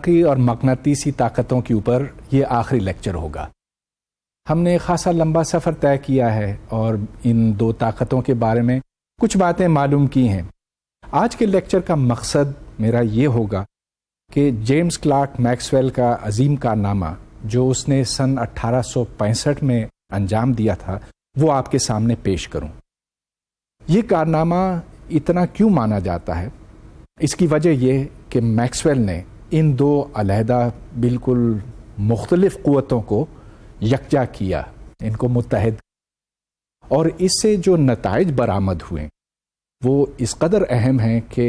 برقی اور مقناطیسی طاقتوں کے اوپر یہ آخری لیکچر ہوگا. ہم نے خاصا لمبا سفر طے کیا ہے اور ان دو طاقتوں کے بارے میں کچھ باتیں معلوم کی ہیں. آج کے لیکچر کا مقصد میرا یہ ہوگا کہ جیمز کلارک میکسویل کا عظیم کارنامہ جو اس نے سن 1865 میں انجام دیا تھا وہ آپ کے سامنے پیش کروں. یہ کارنامہ اتنا کیوں مانا جاتا ہے؟ اس کی وجہ یہ کہ میکسویل نے ان دو علیحدہ بالکل مختلف قوتوں کو یکجا کیا، ان کو متحد، اور اس سے جو نتائج برآمد ہوئے وہ اس قدر اہم ہیں کہ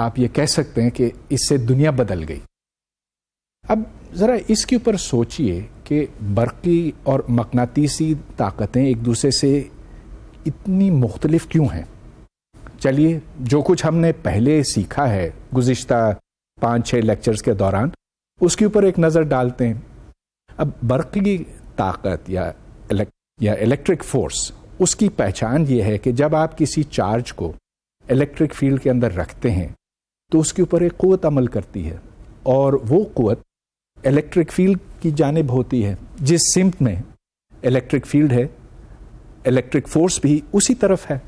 آپ یہ کہہ سکتے ہیں کہ اس سے دنیا بدل گئی. اب ذرا اس کے اوپر سوچئے کہ برقی اور مقناطیسی طاقتیں ایک دوسرے سے اتنی مختلف کیوں ہیں. چلیے جو کچھ ہم نے پہلے سیکھا ہے گزشتہ 5-6 لیکچرز کے دوران اس کے اوپر ایک نظر ڈالتے ہیں. اب برقی طاقت یا الیکٹرک فورس، اس کی پہچان یہ ہے کہ جب آپ کسی چارج کو الیکٹرک فیلڈ کے اندر رکھتے ہیں تو اس کے اوپر ایک قوت عمل کرتی ہے، اور وہ قوت الیکٹرک فیلڈ کی جانب ہوتی ہے. جس سمت میں الیکٹرک فیلڈ ہے الیکٹرک فورس بھی اسی طرف ہے،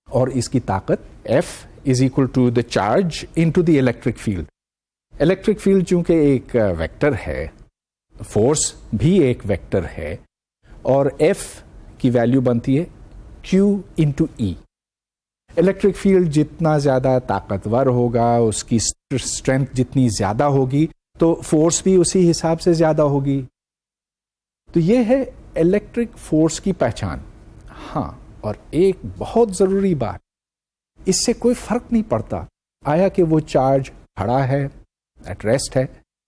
اور اس کی طاقت F is equal to the charge into the electric field. Electric field چونکہ ایک ویکٹر ہے، فورس بھی ایک ویکٹر ہے، اور F کی ویلیو بنتی ہے Q into E. Electric field جتنا زیادہ طاقتور ہوگا، اس کی اسٹرینتھ جتنی زیادہ ہوگی تو فورس بھی اسی حساب سے زیادہ ہوگی. تو یہ ہے الیکٹرک فورس کی پہچان. ہاں، اور ایک بہت ضروری بات، اس سے کوئی فرق نہیں پڑتا آیا کہ وہ چارج کھڑا ہے، ایٹ ریسٹ ہے،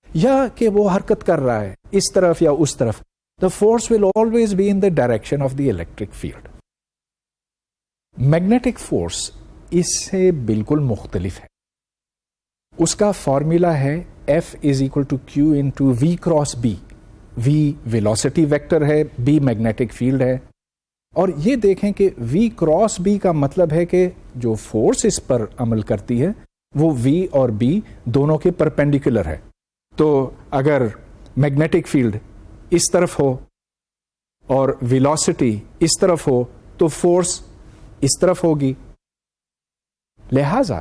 یا کہ وہ حرکت کر رہا ہے اس طرف یا اس طرف. The force will always be in the direction of the electric field. Magnetic force اس سے بالکل مختلف ہے. اس کا فارمولا ہے F is equal to Q into V cross B. V velocity vector ہے، B میگنیٹک فیلڈ ہے. اور یہ دیکھیں کہ V کراس B کا مطلب ہے کہ جو فورس اس پر عمل کرتی ہے وہ V اور B دونوں کے پرپینڈیکولر ہے. تو اگر میگنیٹک فیلڈ اس طرف ہو اور ویلوسٹی اس طرف ہو تو فورس اس طرف ہوگی. لہذا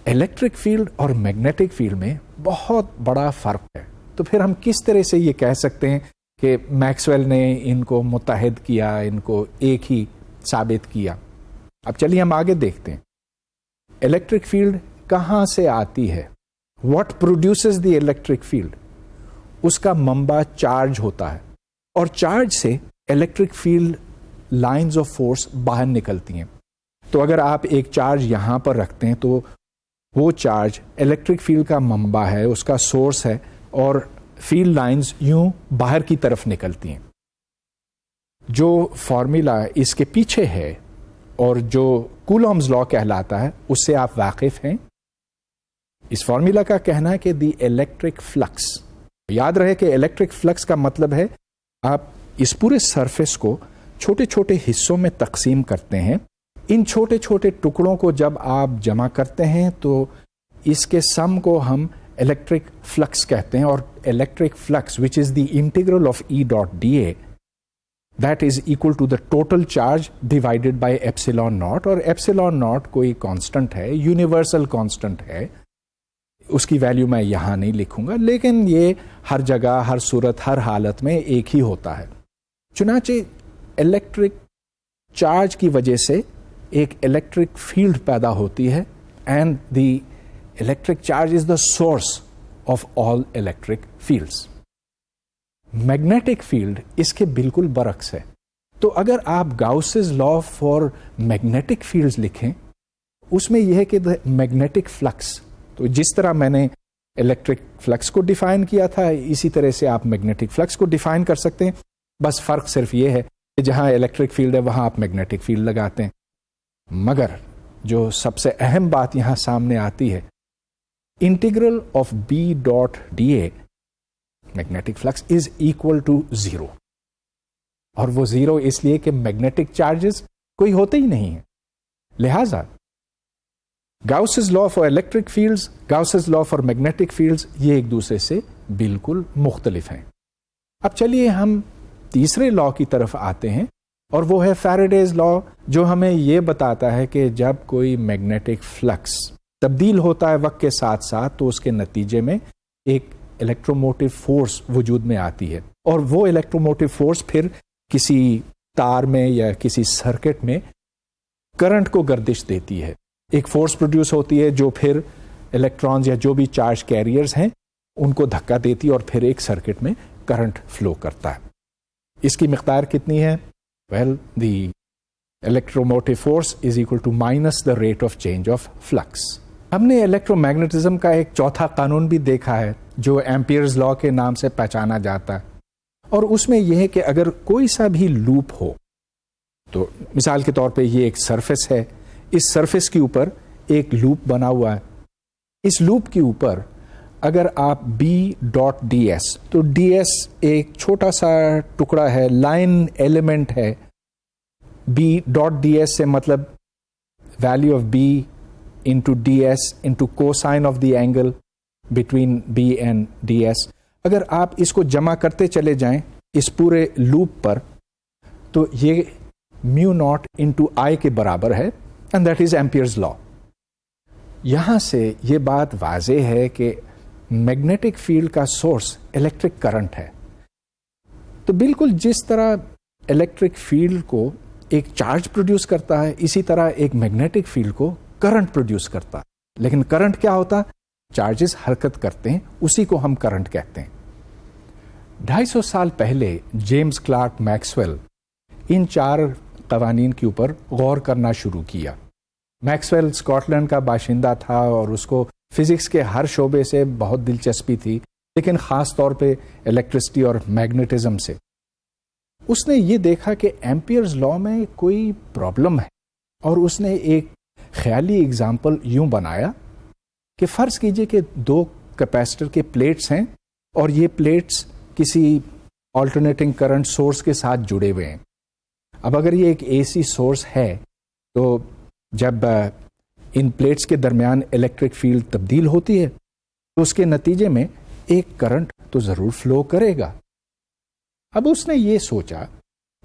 الیکٹرک فیلڈ اور میگنیٹک فیلڈ میں بہت بڑا فرق ہے. تو پھر ہم کس طرح سے یہ کہہ سکتے ہیں کہ میکسویل نے ان کو متحد کیا، ان کو ایک ہی ثابت کیا؟ اب چلیے ہم آگے دیکھتے ہیں. الیکٹرک فیلڈ کہاں سے آتی ہے؟ What produces the electric field? اس کا منبع چارج ہوتا ہے، اور چارج سے electric field lines of force باہر نکلتی ہیں. تو اگر آپ ایک چارج یہاں پر رکھتے ہیں تو وہ چارج الیکٹرک فیلڈ کا منبع ہے، اس کا سورس ہے، اور فیلڈ لائنز یوں باہر کی طرف نکلتی ہیں. جو فارمولا اس کے پیچھے ہے اور جو کولومز لا کہلاتا ہے اس سے آپ واقف ہیں. اس فارمولا کا کہنا ہے کہ دی الیکٹرک فلکس، یاد رہے کہ الیکٹرک فلکس کا مطلب ہے آپ اس پورے سرفیس کو چھوٹے چھوٹے حصوں میں تقسیم کرتے ہیں. ان چھوٹے چھوٹے ٹکڑوں کو جب آپ جمع کرتے ہیں تو اس کے سم کو ہم الیکٹرک فلکس کہتے ہیں. اور electric flux which is the integral of E dot dA that is equal to the total charge divided by epsilon naught. اور ایپسیلون ناٹ کوئی کانسٹنٹ ہے، یونیورسل کانسٹنٹ ہے، اس کی ویلیو میں یہاں نہیں لکھوں گا، لیکن یہ ہر جگہ، ہر صورت، ہر حالت میں ایک ہی ہوتا ہے. چنانچہ الیکٹرک چارج کی وجہ سے ایک الیکٹرک فیلڈ پیدا ہوتی ہے، and the electric charge is the source of all electric fields. Magnetic field اس کے بالکل برعکس ہے. تو اگر آپ Gauss's law for magnetic fields لکھیں، اس میں یہ ہے کہ دا میگنیٹک فلکس، تو جس طرح میں نے الیکٹرک فلکس کو ڈیفائن کیا تھا اسی طرح سے آپ میگنیٹک فلکس کو ڈیفائن کر سکتے ہیں. بس فرق صرف یہ ہے کہ جہاں الیکٹرک فیلڈ ہے وہاں آپ میگنیٹک فیلڈ لگاتے ہیں. مگر جو سب سے اہم بات یہاں سامنے آتی ہے، integral of B dot dA magnetic flux is equal to 0. اور وہ 0 اس لیے کہ میگنیٹک چارجز کوئی ہوتے ہی نہیں ہیں. لہذا Gauss's law for electric fields, Gauss's law for magnetic fields, یہ ایک دوسرے سے بالکل مختلف ہیں. اب چلیے ہم تیسرے لا کی طرف آتے ہیں، اور وہ ہے فیراڈیز لا، جو ہمیں یہ بتاتا ہے کہ جب کوئی میگنیٹک فلکس تبدیل ہوتا ہے وقت کے ساتھ ساتھ تو اس کے نتیجے میں ایک الیکٹروموٹیو فورس وجود میں آتی ہے، اور وہ الیکٹروموٹیو فورس پھر کسی تار میں یا کسی سرکٹ میں کرنٹ کو گردش دیتی ہے. ایک فورس پروڈیوس ہوتی ہے جو پھر الیکٹرانز یا جو بھی چارج کیریئرز ہیں ان کو دھکا دیتی ہے اور پھر ایک سرکٹ میں کرنٹ فلو کرتا ہے. اس کی مقدار کتنی ہے؟ Well the electromotive force is equal to minus the rate of change of flux. ہم نے الیکٹرو میگنیٹزم کا ایک چوتھا قانون بھی دیکھا ہے جو ایمپیئرز لا کے نام سے پہچانا جاتا ہے، اور اس میں یہ ہے کہ اگر کوئی سا بھی لوپ ہو، تو مثال کے طور پہ یہ ایک سرفیس ہے، اس سرفیس کے اوپر ایک لوپ بنا ہوا ہے. اس لوپ کے اوپر اگر آپ بی ڈاٹ ڈی ایس، تو ڈی ایس ایک چھوٹا سا ٹکڑا ہے، لائن ایلیمنٹ ہے. بی ڈاٹ ڈی ایس سے مطلب value of B into d s into cosine of the angle between B and d s. اگر آپ اس کو جمع کرتے چلے جائیں اس پورے لوپ پر تو یہ میو ناٹ انٹو آئی کے برابر ہے، اینڈ دیٹ از ایمپیئرز لا. یہاں سے یہ بات واضح ہے کہ میگنیٹک فیلڈ کا سورس الیکٹرک کرنٹ ہے. تو بالکل جس طرح الیکٹرک فیلڈ کو ایک چارج پروڈیوس کرتا ہے، اسی طرح ایک میگنیٹک فیلڈ کو کرنٹ پروڈیوس کرتا ہے. لیکن کرنٹ کیا ہوتا؟ چارجز حرکت کرتے ہیں، اسی کو ہم کرنٹ کہتے ہیں. 250 سال پہلے جیمز کلارک میکسویل ان 4 قوانین کے اوپر غور کرنا شروع کیا. میکسویل اسکاٹ لینڈ کا باشندہ تھا اور اس کو فزکس کے ہر شعبے سے بہت دلچسپی تھی، لیکن خاص طور پہ الیکٹرسٹی اور میگنیٹزم سے. اس نے یہ دیکھا کہ ایمپیئرز لا میں کوئی پرابلم ہے، اور اس نے ایک خیالی اگزامپل یوں بنایا کہ فرض کیجئے کہ 2 کیپیسٹر کے پلیٹس ہیں اور یہ پلیٹس کسی آلٹرنیٹنگ کرنٹ سورس کے ساتھ جڑے ہوئے ہیں. اب اگر یہ ایک اے سی سورس ہے تو جب ان پلیٹس کے درمیان الیکٹرک فیلڈ تبدیل ہوتی ہے تو اس کے نتیجے میں ایک کرنٹ تو ضرور فلو کرے گا. اب اس نے یہ سوچا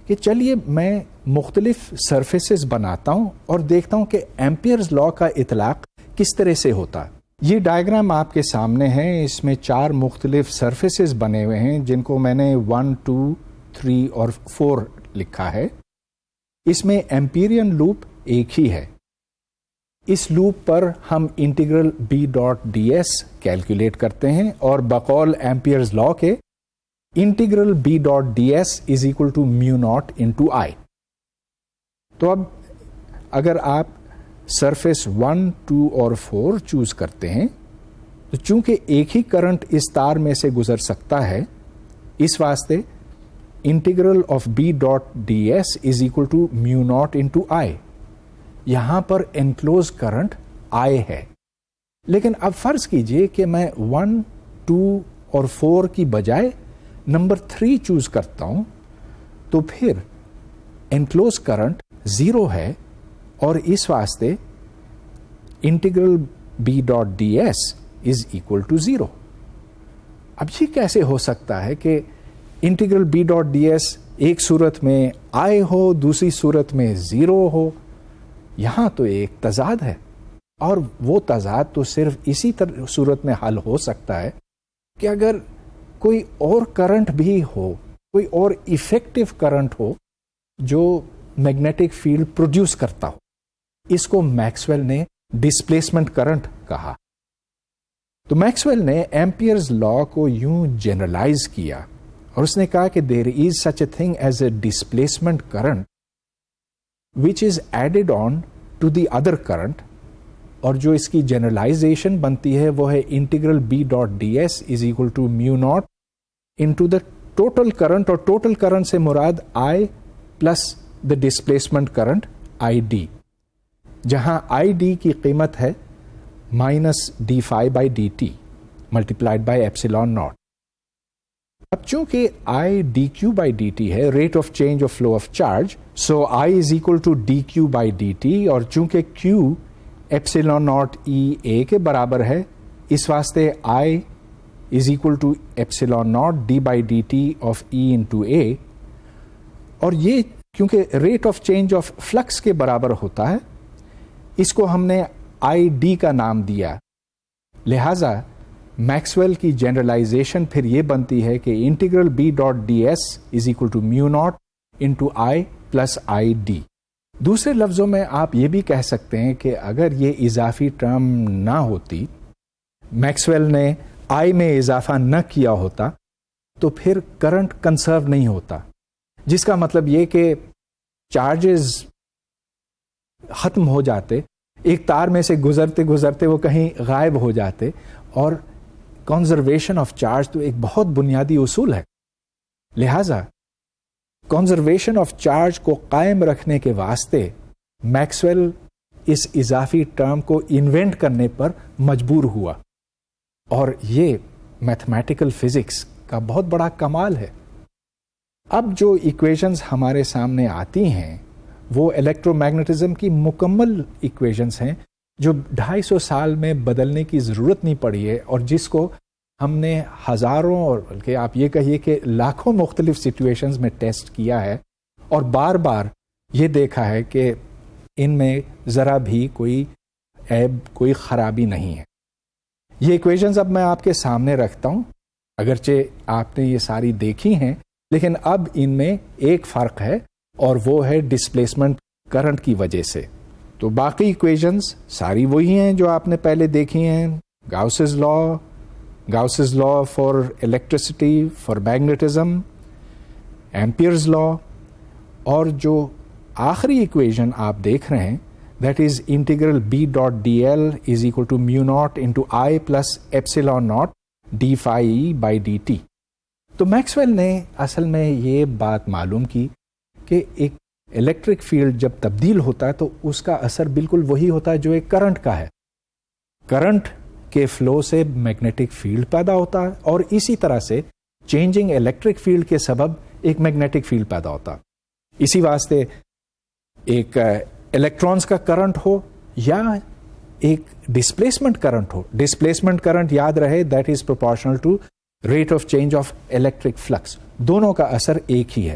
کہ چلیے میں مختلف سرفیسز بناتا ہوں اور دیکھتا ہوں کہ ایمپیئرز لا کا اطلاق کس طرح سے ہوتا ہے. یہ ڈائیگرام آپ کے سامنے ہے، اس میں 4 مختلف سرفیسز بنے ہوئے ہیں جن کو میں نے 1, 2, 3 اور 4 لکھا ہے. اس میں ایمپیرین لوپ ایک ہی ہے. اس لوپ پر ہم integral B dot D s calculate کرتے ہیں، اور بقول ایمپیئرز لا کے integral B dot D S is equal to mu not into I. تو اب اگر آپ سرفیس 1, 2 اور 4 چوز کرتے ہیں تو چونکہ ایک ہی کرنٹ اس تار میں سے گزر سکتا ہے، اس واسطے integral of B dot D S is equal to mu not into I. یہاں پر انکلوز کرنٹ آئی ہے. لیکن اب فرض کیجئے کہ میں 1, 2 اور 4 کی بجائے نمبر 3 چوز کرتا ہوں، تو پھر انکلوز کرنٹ 0 ہے، اور اس واسطے integral B dot D S is equal to 0. اب یہ کیسے ہو سکتا ہے کہ integral B dot D s ایک صورت میں آئی ہو، دوسری صورت میں 0 ہو؟ یہاں تو ایک تضاد ہے، اور وہ تضاد تو صرف اسی صورت میں حل ہو سکتا ہے کہ اگر کوئی اور کرنٹ بھی ہو، کوئی اور ایفیکٹو کرنٹ ہو جو میگنیٹک فیلڈ پروڈیوس کرتا ہو. اس کو میکسویل نے ڈسپلیسمنٹ کرنٹ کہا. تو میکسویل نے ایمپیئرز لا کو یوں جنرلائز کیا، اور اس نے کہا کہ there is such a thing as a displacement current which is added on to the other current، اور جو اس کی جنرلائزیشن بنتی ہے وہ ہے integral B dot D S is equal to mu not into the total current, اور total current سے مراد I plus the displacement current I D, جہاں آئی ڈی کی قیمت ہے minus D phi by D T multiplied by epsilon nought. اب چونکہ I D Q by D T ہے، rate of change of flow of charge, so I is equal to D Q by D T, اور چونکہ کیو epsilon not ای اے کے برابر ہے، اس واسطے I is equal to epsilon nought D by D T of E into A, اور یہ کیونکہ rate of change of flux کے برابر ہوتا ہے، اس کو ہم نے آئی ڈی کا نام دیا، لہذا میکسویل کی جنرلائزیشن پھر یہ بنتی ہے کہ integral B dot D S is equal to mu not into I plus I d. دوسرے لفظوں میں آپ یہ بھی کہہ سکتے ہیں کہ اگر یہ اضافی ٹرم نہ ہوتی، میکسویل نے آئی میں اضافہ نہ کیا ہوتا، تو پھر کرنٹ کنسرو نہیں ہوتا، جس کا مطلب یہ کہ چارجز ختم ہو جاتے، ایک تار میں سے گزرتے گزرتے وہ کہیں غائب ہو جاتے، اور کنزرویشن آف چارج تو ایک بہت بنیادی اصول ہے، لہذا کنزرویشن آف چارج کو قائم رکھنے کے واسطے میکسویل اس اضافی ٹرم کو انوینٹ کرنے پر مجبور ہوا، اور یہ میتھمیٹیکل فزکس کا بہت بڑا کمال ہے۔ اب جو ایکویشنز ہمارے سامنے آتی ہیں وہ الیکٹرو میگنیٹزم کی مکمل ایکویشنز ہیں، جو 250 سال میں بدلنے کی ضرورت نہیں پڑی ہے، اور جس کو ہم نے ہزاروں اور بلکہ آپ یہ کہیے کہ لاکھوں مختلف سچویشنز میں ٹیسٹ کیا ہے، اور بار بار یہ دیکھا ہے کہ ان میں ذرا بھی کوئی عیب، کوئی خرابی نہیں ہے۔ یہ ایکویشنز اب میں آپ کے سامنے رکھتا ہوں، اگرچہ آپ نے یہ ساری دیکھی ہیں، لیکن اب ان میں ایک فرق ہے، اور وہ ہے ڈسپلیسمنٹ کرنٹ کی وجہ سے۔ تو باقی ایکویشنز ساری وہی ہیں جو آپ نے پہلے دیکھی ہیں، Gauss's law for electricity, for magnetism, Ampere's law, اور جو آخری ایکویشن آپ دیکھ رہے ہیں that is integral B dot D L is equal to mu not into I plus epsilon nought D phi by D T. تو Maxwell نے اصل میں یہ بات معلوم کی کہ ایک الیکٹرک فیلڈ جب تبدیل ہوتا ہے تو اس کا اثر بالکل وہی ہوتا ہے جو ایک کرنٹ کا ہے، کرنٹ کے فلو سے میگنیٹک فیلڈ پیدا ہوتا ہے، اور اسی طرح سے چینجنگ الیکٹرک فیلڈ کے سبب ایک میگنیٹک فیلڈ پیدا ہوتا ہے۔ اسی واسطے ایک الیکٹرانز کا کرنٹ ہو یا ایک ڈسپلیسمنٹ کرنٹ ہو، ڈسپلیسمنٹ کرنٹ یاد رہے that is proportional to rate of change of electric flux, دونوں کا اثر ایک ہی ہے۔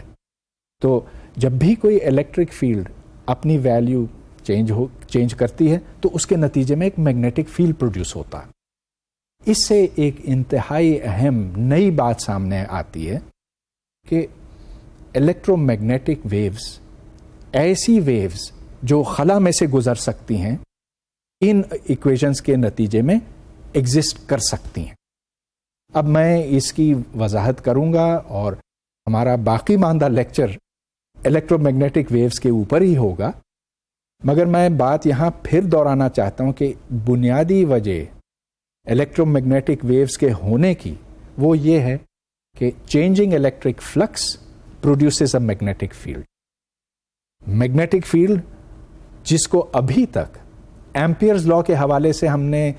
تو جب بھی کوئی الیکٹرک فیلڈ اپنی ویلیو چینج کرتی ہے تو اس کے نتیجے میں ایک میگنیٹک فیلڈ پروڈیوس ہوتا ہے۔ اس سے ایک انتہائی اہم نئی بات سامنے آتی ہے کہ الیکٹرو میگنیٹک ویوز، ایسی ویوز جو خلا میں سے گزر سکتی ہیں، ان ایکویشنز کے نتیجے میں ایگزسٹ کر سکتی ہیں۔ اب میں اس کی وضاحت کروں گا، اور ہمارا باقی ماندہ لیکچر الیکٹرو میگنیٹک ویوز کے اوپر ہی ہوگا، مگر میں بات یہاں پھر دہرانا چاہتا ہوں کہ بنیادی وجہ الیکٹرو میگنیٹک ویوز کے ہونے کی وہ یہ ہے کہ چینجنگ الیکٹرک فلکس پروڈیوسز اے میگنیٹک فیلڈ۔ میگنیٹک فیلڈ جس کو ابھی تک ایمپیئرز لا کے حوالے سے ہم نے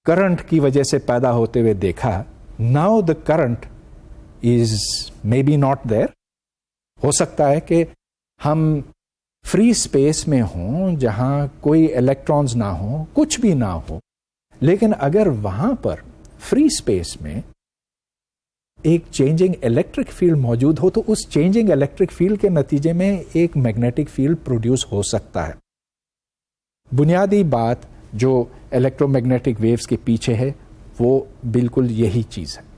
کرنٹ کی وجہ سے پیدا ہوتے ہوئے دیکھا، now the current is maybe not there. ہو سکتا ہے کہ ہم فری اسپیس میں ہوں جہاں کوئی الیکٹرانز نہ ہوں، کچھ بھی نہ ہو، لیکن اگر وہاں پر فری اسپیس میں ایک چینجنگ الیکٹرک فیلڈ موجود ہو تو اس چینجنگ الیکٹرک فیلڈ کے نتیجے میں ایک میگنیٹک فیلڈ پروڈیوس ہو سکتا ہے۔ بنیادی بات جو الیکٹرو میگنیٹک ویوز کے پیچھے ہے وہ بالکل یہی چیز ہے۔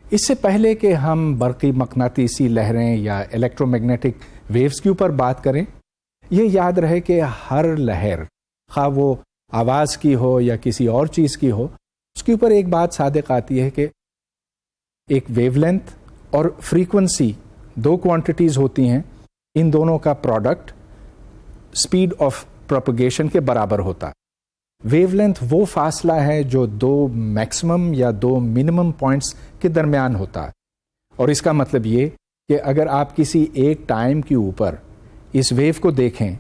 اس سے پہلے کہ ہم برقی مقناطیسی لہریں یا الیکٹرو میگنیٹک ویوز کے اوپر بات کریں، یہ یاد رہے کہ ہر لہر، خواہ وہ آواز کی ہو یا کسی اور چیز کی ہو، اس کے اوپر ایک بات صادق آتی ہے کہ ایک ویو لینتھ اور فریکوینسی دو کوانٹیٹیز ہوتی ہیں، ان دونوں کا پروڈکٹ اسپیڈ آف پروپگیشن کے برابر ہوتا ہے۔ ویو لینتھ وہ فاصلہ ہے جو دو میکسیمم یا دو منیمم پوائنٹس کے درمیان ہوتا ہے، اور اس کا مطلب یہ کہ اگر آپ کسی ایک ٹائم کے اوپر اس ویو کو دیکھیں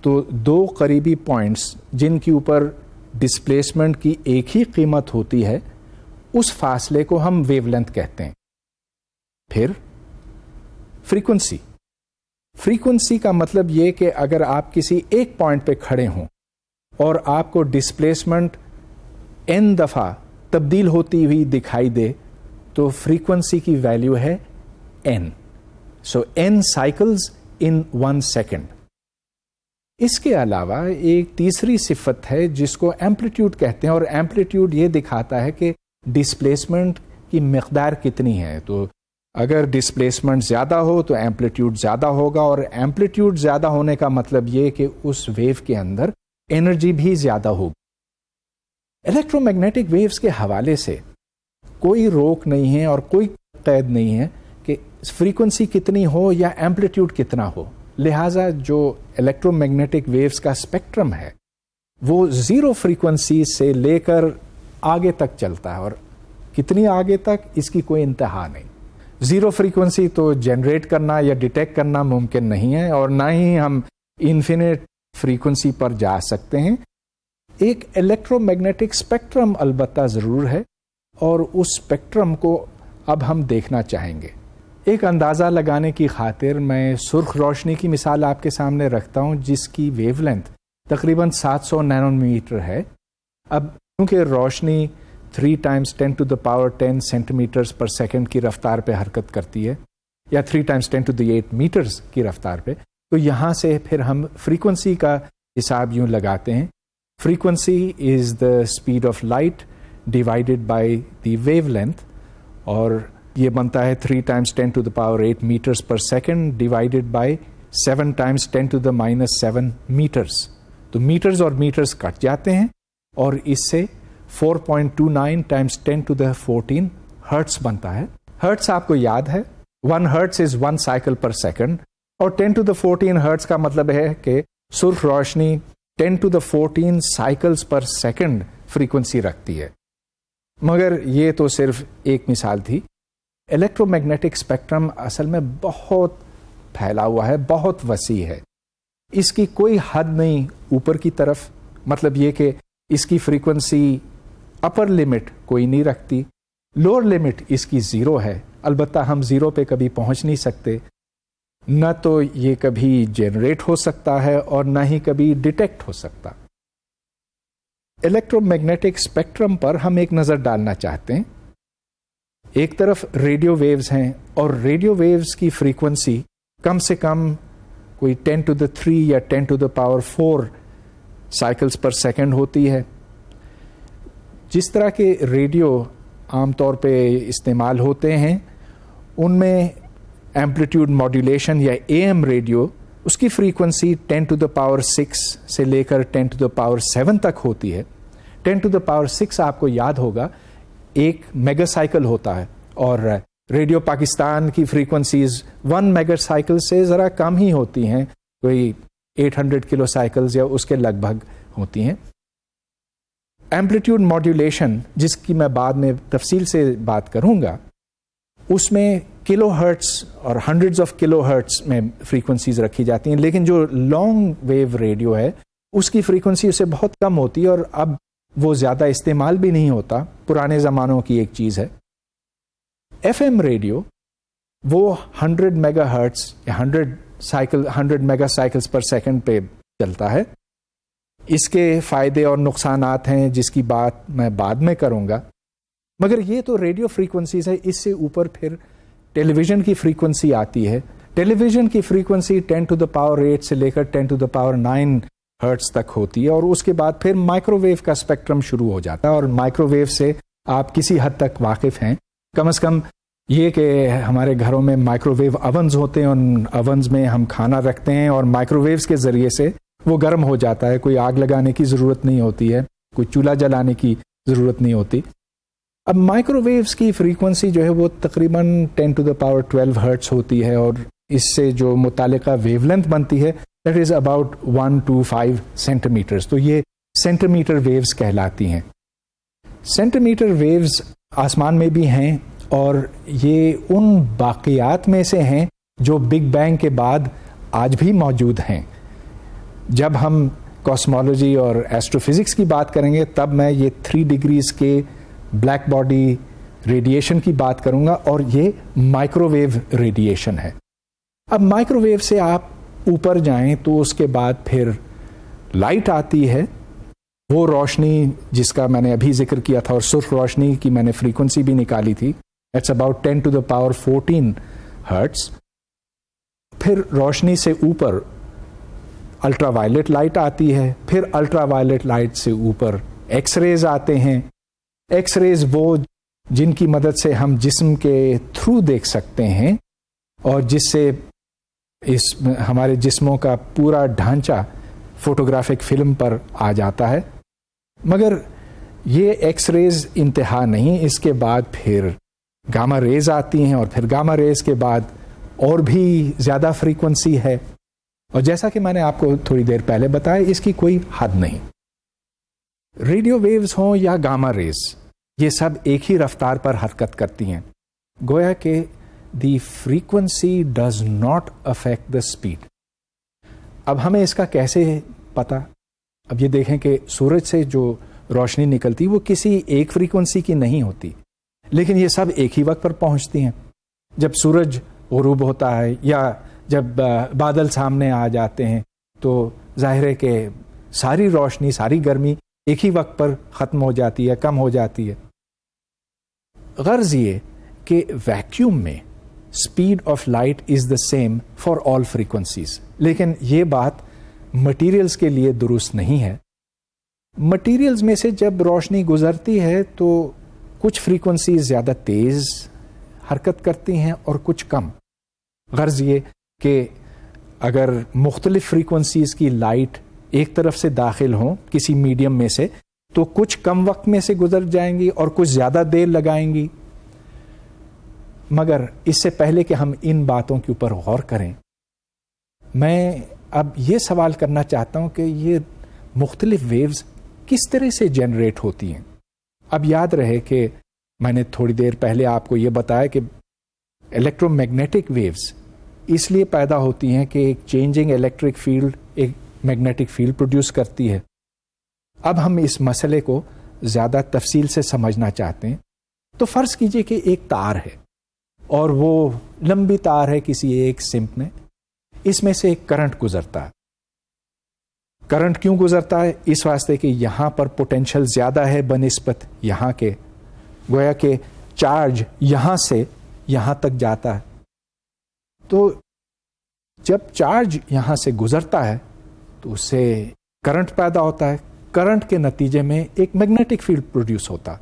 تو دو قریبی پوائنٹس جن کے اوپر ڈسپلیسمنٹ کی ایک ہی قیمت ہوتی ہے، اس فاصلے کو ہم ویو لینتھ کہتے ہیں۔ پھر فریکوینسی کا مطلب یہ کہ اگر آپ کسی ایک پوائنٹ پہ کھڑے ہوں اور آپ کو ڈسپلیسمنٹ n دفعہ تبدیل ہوتی ہوئی دکھائی دے تو فریکوینسی کی ویلیو ہے n. So n cycles in 1 second. اس کے علاوہ ایک تیسری صفت ہے جس کو ایمپلیٹیوڈ کہتے ہیں, اور ایمپلیٹیوڈ یہ دکھاتا ہے کہ ڈسپلیسمنٹ کی مقدار کتنی ہے. تو اگر ڈسپلیسمنٹ زیادہ ہو تو ایمپلیٹیوڈ زیادہ ہوگا, اور ایمپلیٹیوڈ زیادہ ہونے کا مطلب یہ کہ اس ویو کے اندر انرجی بھی زیادہ ہوگی. الیکٹرو میگنیٹک ویوز کے حوالے سے کوئی روک نہیں ہے اور کوئی قید نہیں ہے کہ فریکوینسی کتنی ہو یا ایمپلیٹیوڈ کتنا ہو. لہذا جو الیکٹرو میگنیٹک ویوز کا اسپیکٹرم ہے وہ 0 فریکوینسی سے لے کر آگے تک چلتا ہے, اور کتنی آگے تک اس کی کوئی انتہا نہیں. 0 فریکوینسی تو جنریٹ کرنا یا ڈیٹیکٹ کرنا ممکن نہیں ہے, اور نہ ہی ہم انفینٹ فریکوینسی پر جا سکتے ہیں. ایک الیکٹرو میگنیٹک اسپیکٹرم البتہ ضرور ہے, اور اس اسپیکٹرم کو اب ہم دیکھنا چاہیں گے. ایک اندازہ لگانے کی خاطر میں سرخ روشنی کی مثال آپ کے سامنے رکھتا ہوں جس کی ویو لینتھ تقریباً 700 نینو میٹر ہے. اب کیونکہ روشنی 3 × 10⁻10 سینٹی میٹرز پر سیکنڈ کی رفتار پہ حرکت کرتی ہے, یا 3 × 10⁸ میٹرز کی رفتار پہ, تو یہاں سے پھر ہم فریکوینسی کا حساب یوں لگاتے ہیں. Frequency is the speed of light divided by the wave length, اور یہ بنتا ہے 3 × 10⁸ metres per second divided by 7 × 10⁻7 metres. تو میٹرز اور میٹرز کٹ جاتے ہیں, اور اس سے 4.29 × 10⁻14 ہرٹز بنتا ہے. ہرٹز آپ کو یاد ہے 1 ہرٹز از 1 سائیکل پر سیکنڈ, اور 10⁻14 ہرٹز کا مطلب ہے کہ سرخ روشنی 10⁻14 سائیکلز پر سیکنڈ فریکوینسی رکھتی ہے. مگر یہ تو صرف ایک مثال تھی. الیکٹرو میگنیٹک اسپیکٹرم اصل میں بہت پھیلا ہوا ہے, بہت وسیع ہے. اس کی کوئی حد نہیں اوپر کی طرف, مطلب یہ کہ اس کی فریکوینسی اپر لمٹ کوئی نہیں رکھتی, لوور لمٹ اس کی 0 ہے. البتہ ہم 0 پہ کبھی پہنچ نہیں سکتے, نہ تو یہ کبھی جنریٹ ہو سکتا ہے اور نہ ہی کبھی ڈیٹیکٹ ہو سکتا. الیکٹرو میگنیٹک اسپیکٹرم پر ہم ایک نظر ڈالنا چاہتے ہیں. ایک طرف ریڈیو ویوز ہیں, اور ریڈیو ویوز کی فریکوینسی کم سے کم کوئی 10⁻³ یا 10⁻⁴ سائیکلز پر سیکنڈ ہوتی ہے. جس طرح کے ریڈیو عام طور پہ استعمال ہوتے ہیں ان میں ایمپلیٹیوڈ ماڈولیشن یا AM ریڈیو, اس کی فریکوینسی 10⁻6 سے لے کر 10⁻7 تک ہوتی ہے. 10⁻6 آپ کو یاد ہوگا ایک میگا سائیکل ہوتا ہے, اور ریڈیو پاکستان کی فریکوینسیز 1 میگا سائیکل سے ذرا کم ہی ہوتی ہیں, کوئی 800 کلو سائیکلز یا اس کے لگ بھگ ہوتی ہیں. ایمپلیٹیوڈ ماڈولیشن جس کی میں بعد میں تفصیل سے بات کروں گا, اس میں کلو ہرٹز اور ہنڈریڈز آف کلو ہرٹز میں فریکوینسیز رکھی جاتی ہیں. لیکن جو لانگ ویو ریڈیو ہے اس کی فریکوینسی اس سے بہت کم ہوتی ہے, اور اب وہ زیادہ استعمال بھی نہیں ہوتا, پرانے زمانوں کی ایک چیز ہے. FM ریڈیو وہ 100 میگا ہرٹز یا 100 میگا سائیکلز پر سیکنڈ پہ چلتا ہے. اس کے فائدے اور نقصانات ہیں جس کی بات میں بعد میں کروں گا, مگر یہ تو ریڈیو فریکوینسیز ہے. اس سے اوپر پھر ٹیلی ویژن کی فریکوینسی آتی ہے. ٹیلی ویژن کی فریکوینسی 10⁸ سے لے کر 10⁹ ہرٹز تک ہوتی ہے, اور اس کے بعد پھر مائکرو ویو کا اسپیکٹرم شروع ہو جاتا ہے. اور مائکرو ویو سے آپ کسی حد تک واقف ہیں, کم از کم یہ کہ ہمارے گھروں میں مائکرو ویو اوونز ہوتے ہیں, ان اوونز میں ہم کھانا رکھتے ہیں اور مائکرو ویوز کے ذریعے سے وہ گرم ہو جاتا ہے. کوئی آگ لگانے کی ضرورت نہیں ہوتی ہے, کوئی چولہا جلانے کی ضرورت نہیں ہوتی. اب مائکرو ویوز کی فریکوینسی جو ہے وہ تقریباً 10⁻12 ہرٹز ہوتی ہے, اور اس سے جو متعلقہ ویو لینتھ بنتی ہے that is about 1 to 5 centimetres. تو یہ سینٹی میٹر ویوز کہلاتی ہیں. سینٹی میٹر ویوز آسمان میں بھی ہیں, اور یہ ان باقیات میں سے ہیں جو بگ بینگ کے بعد آج بھی موجود ہیں. جب ہم کاسمولوجی اور ایسٹرو فزکس کی بات کریں گے تب میں یہ 3 ڈگریز کے بلیک باڈی ریڈیشن کی بات کروں گا, اور یہ مائکرو ویو ریڈیشن ہے. اب مائکرو ویو سے آپ اوپر جائیں تو اس کے بعد پھر لائٹ آتی ہے, وہ روشنی جس کا میں نے ابھی ذکر کیا تھا اور سرخ روشنی کی میں نے فریکوینسی بھی نکالی تھی، it's about 10 to the power 14 hertz. پھر روشنی سے اوپر الٹرا وائلٹ لائٹ آتی ہے، پھر الٹرا وائلٹ لائٹ سے اوپر ایکس ریز آتے ہیں. ایکس ریز وہ جن کی مدد سے ہم جسم کے تھرو دیکھ سکتے ہیں اور جس سے ہمارے جسموں کا پورا ڈھانچہ فوٹوگرافک فلم پر آ جاتا ہے. مگر یہ ایکس ریز انتہا نہیں، اس کے بعد پھر گاما ریز آتی ہیں اور پھر گاما ریز کے بعد اور بھی زیادہ فریکوینسی ہے، اور جیسا کہ میں نے آپ کو تھوڑی دیر پہلے بتایا اس کی کوئی حد نہیں. ریڈیو ویوز ہوں یا گاما ریز، یہ سب ایک ہی رفتار پر حرکت کرتی ہیں. گویا کہ the frequency does not affect the speed. اب ہمیں اس کا کیسے پتا؟ اب یہ دیکھیں کہ سورج سے جو روشنی نکلتی وہ کسی ایک فریکوینسی کی نہیں ہوتی، لیکن یہ سب ایک ہی وقت پر پہنچتی ہیں. جب سورج غروب ہوتا ہے یا جب بادل سامنے آ جاتے ہیں تو ظاہر ہے کہ ساری روشنی، ساری گرمی ایک ہی وقت پر ختم ہو جاتی ہے، کم ہو جاتی ہے. غرض یہ کہ ویکیوم میں speed of light is the same for all frequencies. لیکن یہ بات مٹیریلز کے لیے درست نہیں ہے. مٹیریلز میں سے جب روشنی گزرتی ہے تو کچھ فریکوینسیز زیادہ تیز حرکت کرتی ہیں اور کچھ کم. غرض یہ کہ اگر مختلف فریکوینسیز کی لائٹ ایک طرف سے داخل ہوں کسی میڈیم میں سے تو کچھ کم وقت میں سے گزر جائیں گی اور کچھ زیادہ دیر لگائیں گی. مگر اس سے پہلے کہ ہم ان باتوں کے اوپر غور کریں، میں اب یہ سوال کرنا چاہتا ہوں کہ یہ مختلف ویوز کس طرح سے جنریٹ ہوتی ہیں. اب یاد رہے کہ میں نے تھوڑی دیر پہلے آپ کو یہ بتایا کہ الیکٹرو میگنیٹک ویوز اس لیے پیدا ہوتی ہیں کہ ایک چینجنگ الیکٹرک فیلڈ ایک میگنیٹک فیلڈ پروڈیوس کرتی ہے. اب ہم اس مسئلے کو زیادہ تفصیل سے سمجھنا چاہتے ہیں. تو فرض کیجئے کہ ایک تار ہے اور وہ لمبی تار ہے کسی ایک سمت میں، اس میں سے ایک کرنٹ گزرتا ہے. کرنٹ کیوں گزرتا ہے؟ اس واسطے کہ یہاں پر پوٹینشیل زیادہ ہے بنسبت یہاں کے. گویا کہ چارج یہاں سے یہاں تک جاتا ہے. تو جب چارج یہاں سے گزرتا ہے تو اس سے کرنٹ پیدا ہوتا ہے. کرنٹ کے نتیجے میں ایک میگنیٹک فیلڈ پروڈیوس ہوتا.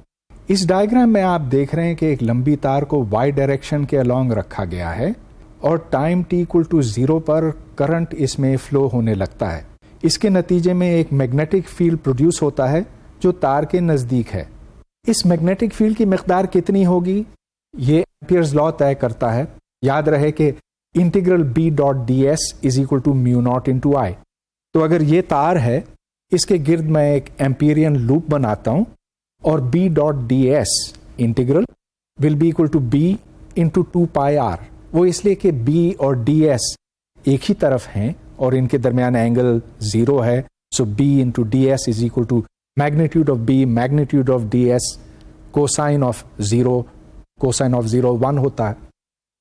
اس ڈائیگرام میں آپ دیکھ رہے ہیں کہ ایک لمبی تار کو وائی ڈائریکشن کے along رکھا گیا ہے اور ٹائم t=0 پر کرنٹ اس میں فلو ہونے لگتا ہے. اس کے نتیجے میں ایک میگنیٹک فیلڈ پروڈیوس ہوتا ہے جو تار کے نزدیک ہے. اس میگنیٹک فیلڈ کی مقدار کتنی ہوگی یہ ایمپیئرز لا طے کرتا ہے. یاد رہے کہ انٹیگرل B.ds = μ0 × I. تو اگر یہ تار ہے اس کے گرد میں ایک ایمپیرین لوپ بناتا ہوں اور B.ds integral will be equal to B × 2πr. وہ اس لیے کہ B اور ds ایک ہی طرف ہیں اور ان کے درمیان اینگل 0 ہے. سو B × ds is equal to magnitude of B magnitude of ds cosine of 0 cosine of 0 1 ہوتا ہے.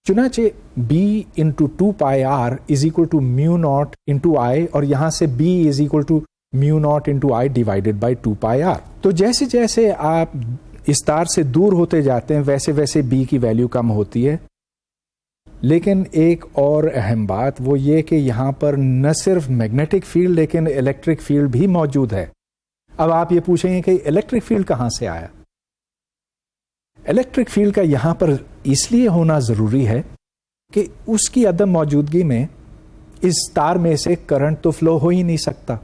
چنانچہ B × 2πr is equal to μ0 × I اور یہاں سے B is equal to μ0 × I divided by 2πr. تو جیسے جیسے آپ اس تار سے دور ہوتے جاتے ہیں ویسے ویسے B کی ویلیو کم ہوتی ہے. لیکن ایک اور اہم بات وہ یہ کہ یہاں پر نہ صرف میگنیٹک فیلڈ لیکن الیکٹرک فیلڈ بھی موجود ہے. اب آپ یہ پوچھیں گے کہ الیکٹرک فیلڈ کہاں سے آیا؟ الیکٹرک فیلڈ کا یہاں پر اس لیے ہونا ضروری ہے کہ اس کی عدم موجودگی میں اس تار میں سے کرنٹ تو فلو ہو ہی نہیں سکتا.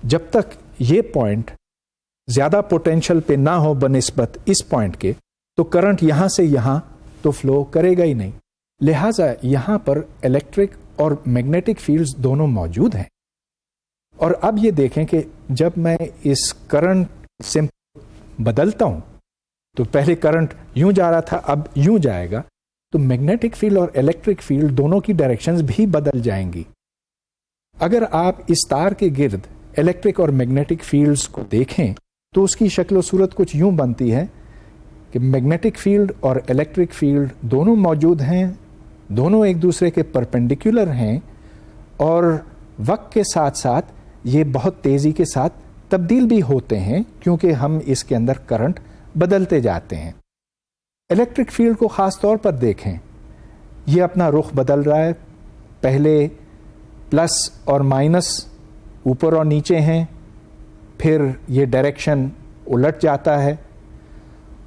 جب تک یہ پوائنٹ زیادہ پوٹینشیل پہ نہ ہو بنسبت اس پوائنٹ کے تو کرنٹ یہاں سے یہاں تو فلو کرے گا ہی نہیں. لہذا یہاں پر الیکٹرک اور میگنیٹک فیلڈز دونوں موجود ہیں. اور اب یہ دیکھیں کہ جب میں اس کرنٹ سے بدلتا ہوں تو پہلے کرنٹ یوں جا رہا تھا اب یوں جائے گا تو میگنیٹک فیلڈ اور الیکٹرک فیلڈ دونوں کی ڈائریکشنز بھی بدل جائیں گی. اگر آپ اس تار کے گرد الیکٹرک اور میگنیٹک فیلڈز کو دیکھیں تو اس کی شکل و صورت کچھ یوں بنتی ہے کہ میگنیٹک فیلڈ اور الیکٹرک فیلڈ دونوں موجود ہیں، دونوں ایک دوسرے کے پرپینڈیکولر ہیں اور وقت کے ساتھ ساتھ یہ بہت تیزی کے ساتھ تبدیل بھی ہوتے ہیں کیونکہ ہم اس کے اندر کرنٹ بدلتے جاتے ہیں. الیکٹرک فیلڈ کو خاص طور پر دیکھیں, یہ اپنا رخ بدل رہا ہے. پہلے پلس اور مائنس اوپر اور نیچے ہیں, پھر یہ ڈائریکشن الٹ جاتا ہے,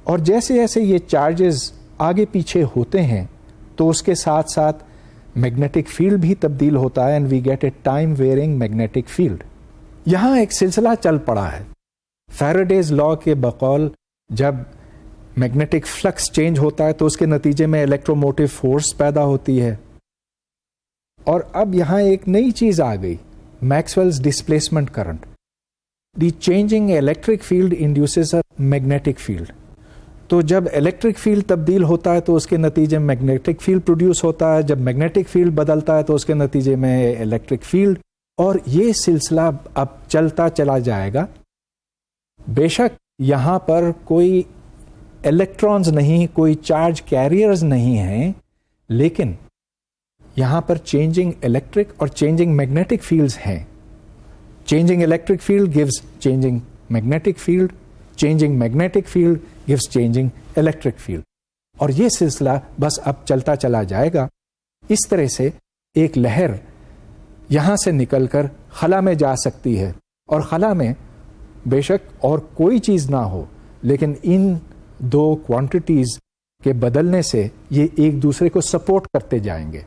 اور جیسے جیسے یہ چارجز آگے پیچھے ہوتے ہیں تو اس کے ساتھ ساتھ میگنیٹک فیلڈ بھی تبدیل ہوتا ہے, and we get a time varying magnetic field. یہاں ایک سلسلہ چل پڑا ہے. فیراڈیز لا کے بقول جب میگنیٹک فلکس چینج ہوتا ہے تو اس کے نتیجے میں الیکٹرو موٹیو فورس پیدا ہوتی ہے. اور اب یہاں ایک نئی چیز آ گئی, میکسویلز displacement current. The changing electric field انڈیوسز a magnetic field. تو جب الیکٹرک فیلڈ تبدیل ہوتا ہے تو اس کے نتیجے میں میگنیٹک فیلڈ پروڈیوس ہوتا ہے, جب میگنیٹک فیلڈ بدلتا ہے تو اس کے نتیجے میں الیکٹرک فیلڈ, اور یہ سلسلہ اب چلتا چلا جائے گا. بے شک یہاں پر کوئی الیکٹرانز نہیں, کوئی چارج کیریئرز نہیں ہیں, لیکن یہاں پر چینجنگ الیکٹرک اور چینجنگ میگنیٹک فیلڈز ہیں. Changing electric field gives changing magnetic field, changing magnetic field gives changing electric field, اور یہ سلسلہ بس اب چلتا چلا جائے گا. اس طرح سے ایک لہر یہاں سے نکل کر خلا میں جا سکتی ہے, اور خلا میں بے شک اور کوئی چیز نہ ہو, لیکن ان دو کوانٹیٹیز کے بدلنے سے یہ ایک دوسرے کو سپورٹ کرتے جائیں گے.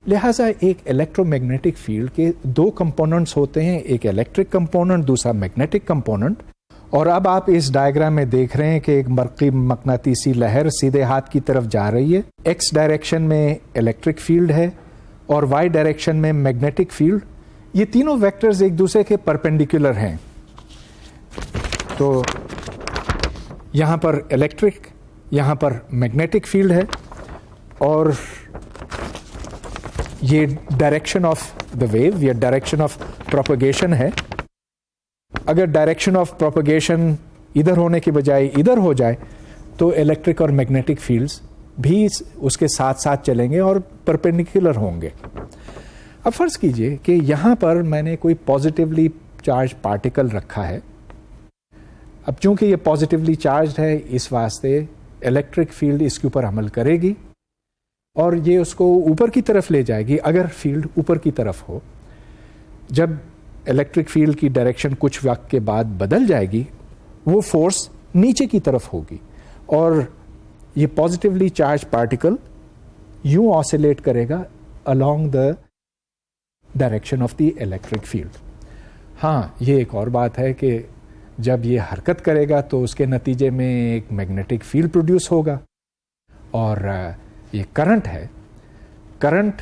لہٰذا ایک الیکٹرو میگنیٹک فیلڈ کے دو کمپوننٹس ہوتے ہیں, ایک الیکٹرک کمپوننٹ, دوسرا میگنیٹک کمپوننٹ. اور اب آپ اس ڈائیگرام میں دیکھ رہے ہیں کہ ایک برقی مقناطیسی لہر سیدھے ہاتھ کی طرف جا رہی ہے. ایکس ڈائریکشن میں الیکٹرک فیلڈ ہے اور وائی ڈائریکشن میں میگنیٹک فیلڈ. یہ تینوں ویکٹرز ایک دوسرے کے پرپینڈیکولر ہیں. تو یہاں پر الیکٹرک, یہاں پر میگنیٹک فیلڈ ہے, اور یہ ڈائریکشن آف دا ویو یا ڈائریکشن آف پروپگیشن ہے. اگر ڈائریکشن آف پروپگیشن ادھر ہونے کے بجائے ادھر ہو جائے تو الیکٹرک اور میگنیٹک فیلڈز بھی اس کے ساتھ ساتھ چلیں گے اور پرپینڈیکولر ہوں گے. اب فرض کیجئے کہ یہاں پر میں نے کوئی پازیٹیولی چارج پارٹیکل رکھا ہے. اب چونکہ یہ پازیٹیولی چارجڈ ہے, اس واسطے الیکٹرک فیلڈ اس کے اوپر عمل کرے گی اور یہ اس کو اوپر کی طرف لے جائے گی اگر فیلڈ اوپر کی طرف ہو. جب الیکٹرک فیلڈ کی ڈائریکشن کچھ وقت کے بعد بدل جائے گی, وہ فورس نیچے کی طرف ہوگی اور یہ پازیٹیولی چارج پارٹیکل یوں آسیلیٹ کرے گا along the direction of the electric field. ہاں, یہ ایک اور بات ہے کہ جب یہ حرکت کرے گا تو اس کے نتیجے میں ایک میگنیٹک فیلڈ پروڈیوس ہوگا, اور یہ کرنٹ ہے. کرنٹ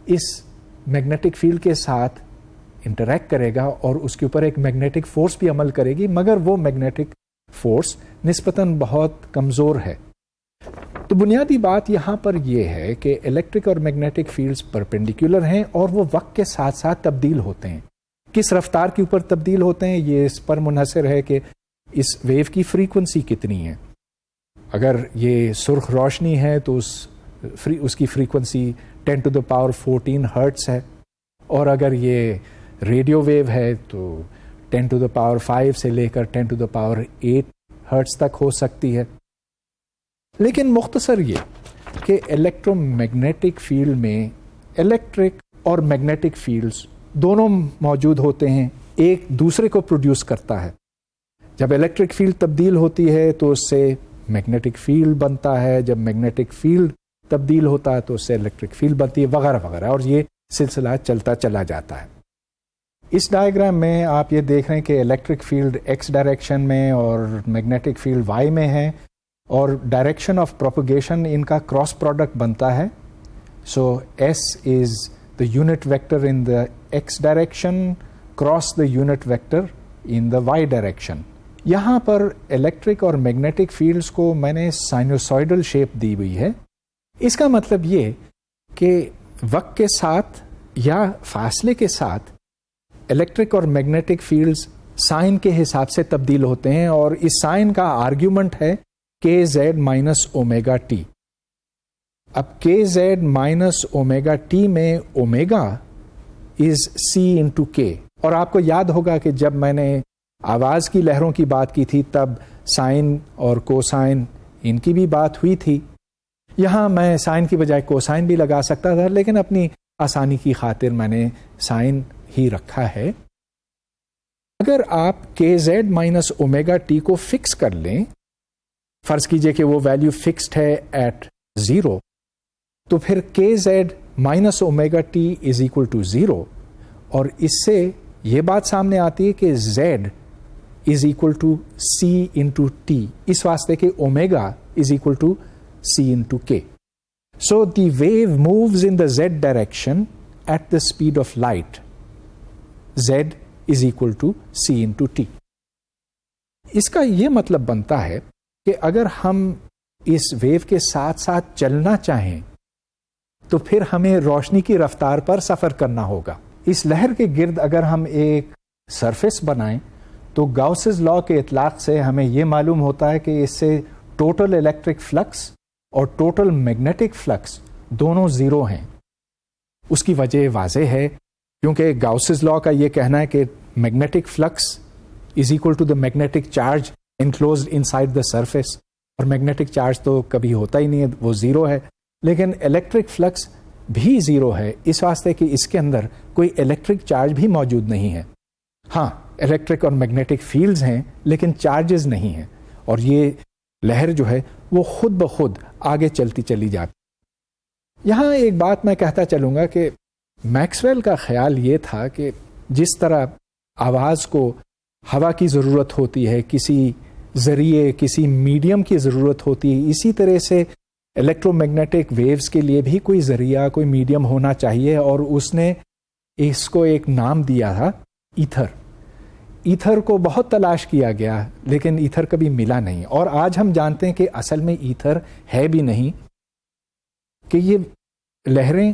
اس میگنیٹک فیلڈ کے ساتھ انٹریکٹ کرے گا اور اس کے اوپر ایک میگنیٹک فورس بھی عمل کرے گی, مگر وہ میگنیٹک فورس نسبتاً بہت کمزور ہے. تو بنیادی بات یہاں پر یہ ہے کہ الیکٹرک اور میگنیٹک فیلڈز پرپینڈیکولر ہیں اور وہ وقت کے ساتھ ساتھ تبدیل ہوتے ہیں. کس رفتار کے اوپر تبدیل ہوتے ہیں یہ اس پر منحصر ہے کہ اس ویو کی فریکوینسی کتنی ہے. اگر یہ سرخ روشنی ہے تو اس کی فریکوینسی 10⁻14 ہرٹز ہے, اور اگر یہ ریڈیو ویو ہے تو 10⁵ سے لے کر 10⁸ ہرٹز تک ہو سکتی ہے. لیکن مختصر یہ کہ الیکٹرو میگنیٹک فیلڈ میں الیکٹرک اور میگنیٹک فیلڈز دونوں موجود ہوتے ہیں, ایک دوسرے کو پروڈیوس کرتا ہے. جب الیکٹرک فیلڈ تبدیل ہوتی ہے تو اس سے میگنیٹک فیلڈ بنتا ہے, جب میگنیٹک فیلڈ تبدیل ہوتا ہے تو اس سے الیکٹرک فیلڈ بنتی ہے, وغیرہ وغیرہ, اور یہ سلسلہ چلتا چلا جاتا ہے. اس ڈائیگرام میں آپ یہ دیکھ رہے ہیں کہ الیکٹرک فیلڈ ایکس ڈائریکشن میں اور میگنیٹک فیلڈ وائی میں ہے, اور ڈائریکشن آف پروپگیشن ان کا کراس پروڈکٹ بنتا ہے. So S is the unit vector in the X direction cross the unit vector in the Y direction. یہاں پر الیکٹرک اور میگنیٹک فیلڈز کو میں نے سائنوسوئڈل شیپ دی ہوئی ہے. اس کا مطلب یہ کہ وقت کے ساتھ یا فاصلے کے ساتھ الیکٹرک اور میگنیٹک فیلڈز سائن کے حساب سے تبدیل ہوتے ہیں, اور اس سائن کا آرگیومنٹ ہے kz-ωt. اب kz-ωt میں اومیگا از c into k, اور آپ کو یاد ہوگا کہ جب میں نے آواز کی لہروں کی بات کی تھی تب سائن اور کوسائن ان کی بھی بات ہوئی تھی. یہاں میں سائن کی بجائے کوسائن بھی لگا سکتا تھا، لیکن اپنی آسانی کی خاطر میں نے سائن ہی رکھا ہے. اگر آپ کے زیڈ مائنس اومیگا ٹی کو فکس کر لیں، فرض کیجئے کہ وہ ویلیو فکسڈ ہے ایٹ 0، تو پھر کے z minus omega t is equal to 0، اور اس سے یہ بات سامنے آتی ہے کہ Z is equal to C into T, اس واسطے کہ omega is equal to C into K. So the wave moves in the Z direction at the speed of light. Z is equal to C into T. اس کا یہ مطلب بنتا ہے کہ اگر ہم اس ویو کے ساتھ ساتھ چلنا چاہیں تو پھر ہمیں روشنی کی رفتار پر سفر کرنا ہوگا. اس لہر کے گرد اگر ہم ایک سرفیس بنائیں تو گاؤسز لا کے اطلاق سے ہمیں یہ معلوم ہوتا ہے کہ اس سے ٹوٹل الیکٹرک فلکس اور ٹوٹل میگنیٹک فلکس دونوں 0 ہیں. اس کی وجہ واضح ہے، کیونکہ گاؤسز لا کا یہ کہنا ہے کہ magnetic flux is equal to the magnetic charge enclosed inside the surface, اور میگنیٹک چارج تو کبھی ہوتا ہی نہیں ہے، وہ 0 ہے. لیکن الیکٹرک فلکس بھی 0 ہے، اس واسطے کہ اس کے اندر کوئی الیکٹرک چارج بھی موجود نہیں ہے. ہاں، الیکٹرک اور میگنیٹک فیلڈز ہیں لیکن چارجز نہیں ہیں، اور یہ لہر جو ہے وہ خود بخود آگے چلتی چلی جاتی. یہاں ایک بات میں کہتا چلوں گا کہ میکسویل کا خیال یہ تھا کہ جس طرح آواز کو ہوا کی ضرورت ہوتی ہے، کسی ذریعے کسی میڈیم کی ضرورت ہوتی ہے، اسی طرح سے الیکٹرو میگنیٹک ویوز کے لیے بھی کوئی ذریعہ کوئی میڈیم ہونا چاہیے، اور اس نے اس کو ایک نام دیا تھا ایتھر. ایتھر کو بہت تلاش کیا گیا لیکن ایتھر کبھی ملا نہیں، اور آج ہم جانتے ہیں کہ اصل میں ایتھر ہے بھی نہیں، کہ یہ لہریں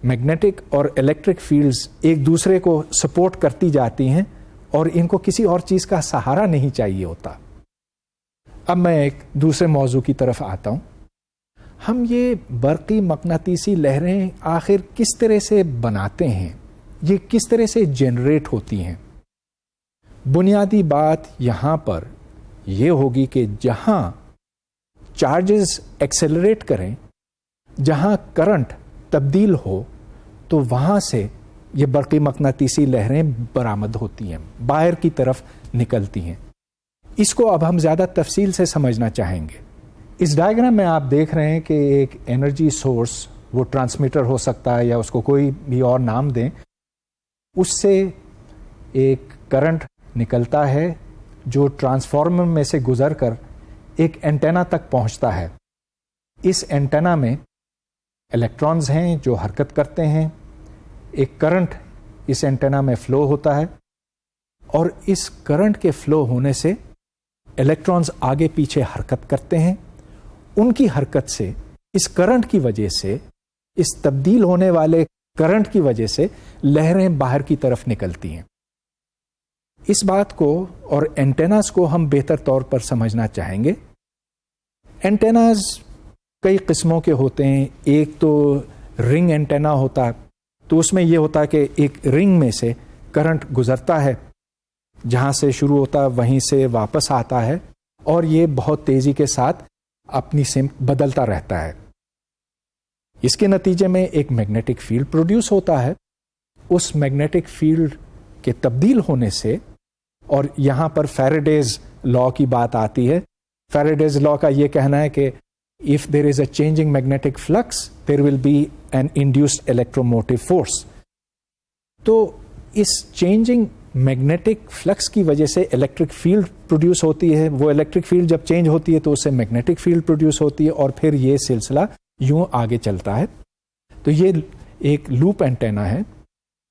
میگنیٹک اور الیکٹرک فیلڈز ایک دوسرے کو سپورٹ کرتی جاتی ہیں اور ان کو کسی اور چیز کا سہارا نہیں چاہیے ہوتا. اب میں ایک دوسرے موضوع کی طرف آتا ہوں. ہم یہ برقی مقناطیسی لہریں آخر کس طرح سے بناتے ہیں، یہ کس طرح سے جنریٹ ہوتی ہیں؟ بنیادی بات یہاں پر یہ ہوگی کہ جہاں چارجز ایکسیلریٹ کریں، جہاں کرنٹ تبدیل ہو، تو وہاں سے یہ برقی مقناطیسی لہریں برآمد ہوتی ہیں، باہر کی طرف نکلتی ہیں. اس کو اب ہم زیادہ تفصیل سے سمجھنا چاہیں گے. اس ڈائیگرام میں آپ دیکھ رہے ہیں کہ ایک انرجی سورس، وہ ٹرانسمیٹر ہو سکتا ہے یا اس کو کوئی بھی اور نام دیں، اس سے ایک کرنٹ نکلتا ہے جو ٹرانسفارمر میں سے گزر کر ایک اینٹینا تک پہنچتا ہے. اس اینٹینا میں الیکٹرانز ہیں جو حرکت کرتے ہیں، ایک کرنٹ اس اینٹینا میں فلو ہوتا ہے، اور اس کرنٹ کے فلو ہونے سے الیکٹرانز آگے پیچھے حرکت کرتے ہیں. ان کی حرکت سے، اس کرنٹ کی وجہ سے، اس تبدیل ہونے والے کرنٹ کی وجہ سے لہریں باہر کی طرف نکلتی ہیں. اس بات کو اور اینٹیناز کو ہم بہتر طور پر سمجھنا چاہیں گے. اینٹیناز کئی قسموں کے ہوتے ہیں. ایک تو رنگ اینٹینا ہوتا ہے، تو اس میں یہ ہوتا ہے کہ ایک رنگ میں سے کرنٹ گزرتا ہے، جہاں سے شروع ہوتا ہے وہیں سے واپس آتا ہے، اور یہ بہت تیزی کے ساتھ اپنی سمت بدلتا رہتا ہے. اس کے نتیجے میں ایک میگنیٹک فیلڈ پروڈیوس ہوتا ہے. اس میگنیٹک فیلڈ کے تبدیل ہونے سے، اور یہاں پر فیراڈیز لا کی بات آتی ہے. فیراڈیز لا کا یہ کہنا ہے کہ if there is a changing magnetic flux there will be an induced electromotive force. تو اس چینجنگ میگنیٹک فلکس کی وجہ سے الیکٹرک فیلڈ پروڈیوس ہوتی ہے. وہ الیکٹرک فیلڈ جب چینج ہوتی ہے تو اس سے میگنیٹک فیلڈ پروڈیوس ہوتی ہے، اور پھر یہ سلسلہ یوں آگے چلتا ہے. تو یہ ایک لوپ اینٹینا ہے.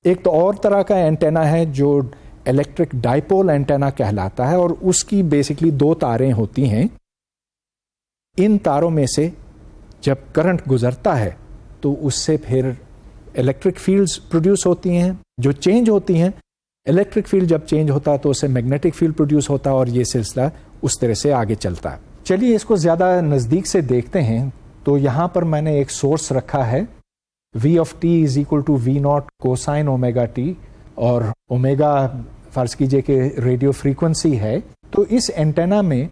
ایک تو اور طرح کا اینٹینا ہے جو الیکٹرک ڈائپول اینٹینا کہلاتا ہے، اور اس کی بیسکلی 2 تاریں ہوتی ہیں. ان تاروں میں سے جب کرنٹ گزرتا ہے تو اس سے پھر الیکٹرک فیلڈز پروڈیوس ہوتی ہیں جو چینج ہوتی ہیں. الیکٹرک فیلڈ جب چینج ہوتا ہے تو اس سے میگنیٹک فیلڈ پروڈیوس ہوتا ہے، اور یہ سلسلہ اس طرح سے آگے چلتا ہے. چلیے اس کو زیادہ نزدیک سے دیکھتے ہیں. تو یہاں پر میں نے ایک سورس رکھا ہے، V of t is equal to V naught cosine omega t. اور اومیگا فرض کیجئے کہ ریڈیو فریکوینسی ہے، تو اس اینٹینا میں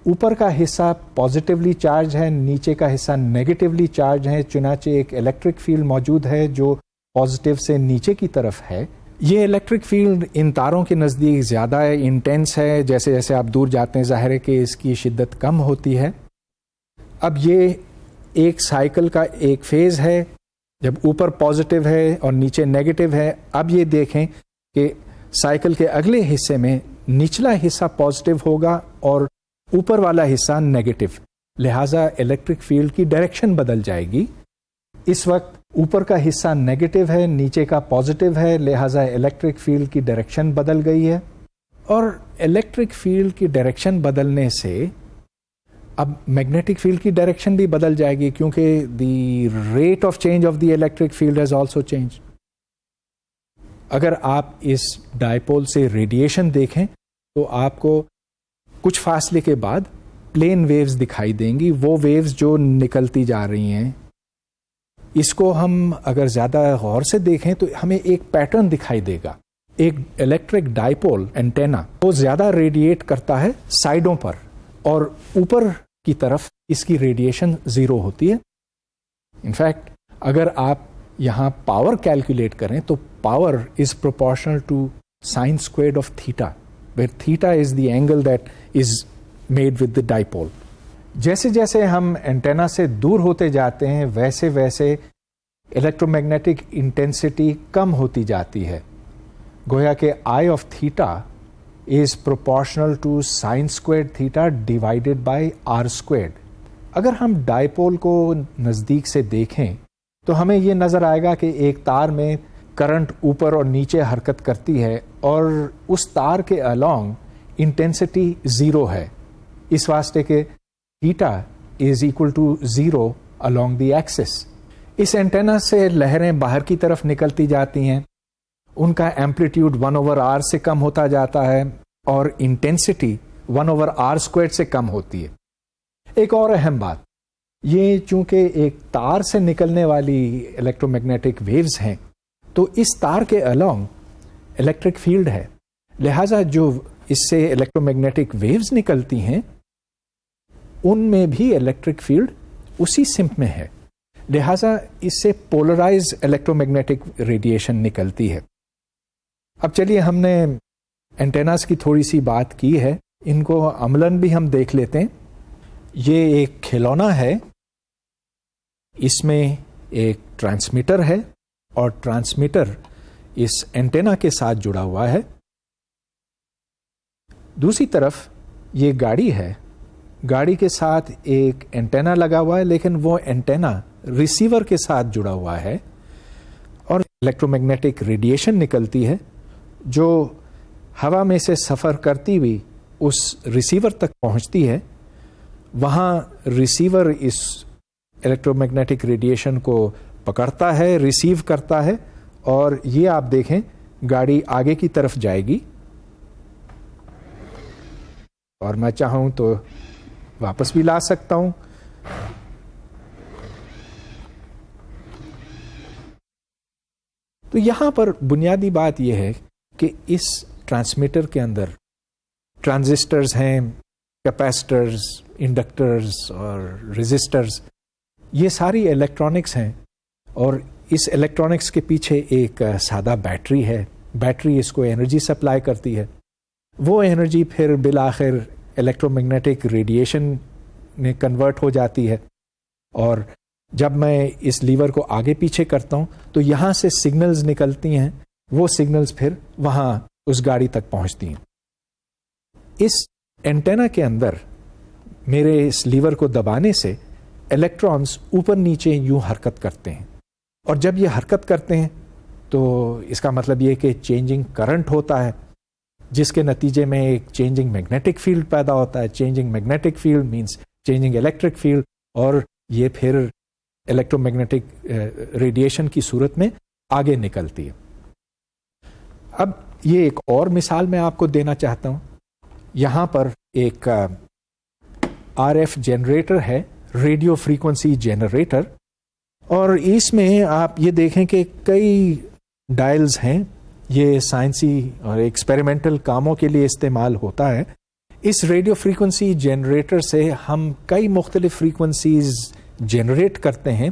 اوپر کا حصہ پازیٹیولی چارج ہے، نیچے کا حصہ نیگیٹیولی چارج ہے، چنانچہ ایک الیکٹرک فیلڈ موجود ہے جو پازیٹیو سے نیچے کی طرف ہے. یہ الیکٹرک فیلڈ ان تاروں کے نزدیک زیادہ انٹینس ہے، جیسے جیسے آپ دور جاتے ہیں ظاہر ہے کہ اس کی شدت کم ہوتی ہے. اب یہ ایک سائیکل کا ایک فیز ہے، جب اوپر پازیٹیو ہے اور نیچے نیگیٹو ہے. اب یہ دیکھیں کہ سائیکل کے اگلے حصے میں نچلا حصہ پازیٹیو ہوگا اور اوپر والا حصہ نیگیٹو، لہٰذا الیکٹرک فیلڈ کی ڈائریکشن بدل جائے گی. اس وقت اوپر کا حصہ نیگیٹو ہے، نیچے کا پازیٹیو ہے، لہٰذا الیکٹرک فیلڈ کی ڈائریکشن بدل گئی ہے. اور الیکٹرک فیلڈ کی ڈائریکشن بدلنے سے اب میگنیٹک فیلڈ کی ڈائریکشن بھی بدل جائے گی، کیونکہ the rate of change of the electric field has also change. اگر آپ اس ڈائپول سے ریڈیشن دیکھیں تو آپ کو کچھ فاصلے کے بعد پلین ویوز دکھائی دیں گی، وہ ویوز جو نکلتی جا رہی ہیں. اس کو ہم اگر زیادہ غور سے دیکھیں تو ہمیں ایک پیٹرن دکھائی دے گا. ایک الیکٹرک ڈائپول اینٹینا وہ زیادہ ریڈیٹ کرتا ہے سائڈوں پر، اور اوپر کی طرف اس کی ریڈیشن زیرو ہوتی ہے. انفیکٹ اگر آپ یہاں پاور کیلکولیٹ کریں تو power is proportional to sine squared of theta, where theta is the angle that is made with the dipole. جیسے جیسے ہم اینٹینا سے دور ہوتے جاتے ہیں ویسے ویسے الیکٹرو میگنیٹک انٹینسٹی کم ہوتی جاتی ہے. گویا کہ I of theta is proportional to sine squared theta divided by R squared. اگر ہم ڈائپول کو نزدیک سے دیکھیں تو ہمیں یہ نظر آئے گا کہ ایک تار میں کرنٹ اوپر اور نیچے حرکت کرتی ہے اور اس تار کے along انٹینسٹی زیرو ہے، اس واسطے کہ theta is equal to zero along the axis. اس اینٹینا سے لہریں باہر کی طرف نکلتی جاتی ہیں، ان کا ایمپلیٹیوڈ 1/r سے کم ہوتا جاتا ہے اور انٹینسٹی 1/r² سے کم ہوتی ہے. ایک اور اہم بات یہ، چونکہ ایک تار سے نکلنے والی الیکٹرو میگنیٹک ویوز ہیں تو اس تار کے along الیکٹرک فیلڈ ہے، لہذا جو اس سے الیکٹرو میگنیٹک ویوز نکلتی ہیں ان میں بھی الیکٹرک فیلڈ اسی سمت میں ہے، لہذا اس سے پولرائز الیکٹرو میگنیٹک ریڈیشن نکلتی ہے. اب چلیے ہم نے اینٹیناز کی تھوڑی سی بات کی ہے، ان کو عملاً بھی ہم دیکھ لیتے ہیں. یہ ایک کھلونا ہے، اس میں ایک ٹرانسمیٹر ہے اور ٹرانسمیٹر اس اینٹینا کے ساتھ جڑا ہوا ہے. دوسری طرف یہ گاڑی ہے، گاڑی کے ساتھ ایک اینٹینا لگا ہوا ہے، لیکن وہ اینٹینا ریسیور کے ساتھ جڑا ہوا ہے اور الیکٹرو میگنیٹک ریڈیشن نکلتی ہے جو ہوا میں سے سفر کرتی ہوئی اس ریسیور تک پہنچتی ہے. وہاں ریسیور اس الیکٹرو میگنیٹک ریڈیشن کو پکڑتا ہے، ریسیو کرتا ہے، اور یہ آپ دیکھیں گاڑی آگے کی طرف جائے گی اور میں چاہوں تو واپس بھی لا سکتا ہوں. تو یہاں پر بنیادی بات یہ ہے کہ اس ٹرانسمیٹر کے اندر ٹرانزسٹرز ہیں، کیپیسٹرز، انڈکٹرز اور ریزسٹرز، یہ ساری الیکٹرانکس ہیں، اور اس الیکٹرانکس کے پیچھے ایک سادہ بیٹری ہے. بیٹری اس کو انرجی سپلائی کرتی ہے، وہ انرجی پھر بالآخر الیکٹرو میگنیٹک ریڈیشن میں کنورٹ ہو جاتی ہے، اور جب میں اس لیور کو آگے پیچھے کرتا ہوں تو یہاں سے سگنلز نکلتی ہیں، وہ سگنلز پھر وہاں اس گاڑی تک پہنچتی ہیں. اس اینٹینا کے اندر میرے اس لیور کو دبانے سے الیکٹرانز اوپر نیچے یوں حرکت کرتے ہیں، اور جب یہ حرکت کرتے ہیں تو اس کا مطلب یہ کہ چینجنگ کرنٹ ہوتا ہے، جس کے نتیجے میں ایک چینجنگ میگنیٹک فیلڈ پیدا ہوتا ہے. Changing magnetic field means changing electric field, اور یہ پھر الیکٹرو میگنیٹک ریڈیشن کی صورت میں آگے نکلتی ہے. اب یہ ایک اور مثال میں آپ کو دینا چاہتا ہوں. یہاں پر ایک آر ایف جنریٹر ہے، ریڈیو فریکوینسی جنریٹر، اور اس میں آپ یہ دیکھیں کہ کئی ڈائلز ہیں. یہ سائنسی اور ایکسپیریمنٹل کاموں کے لیے استعمال ہوتا ہے. اس ریڈیو فریکوینسی جنریٹر سے ہم کئی مختلف فریکوینسیز جنریٹ کرتے ہیں.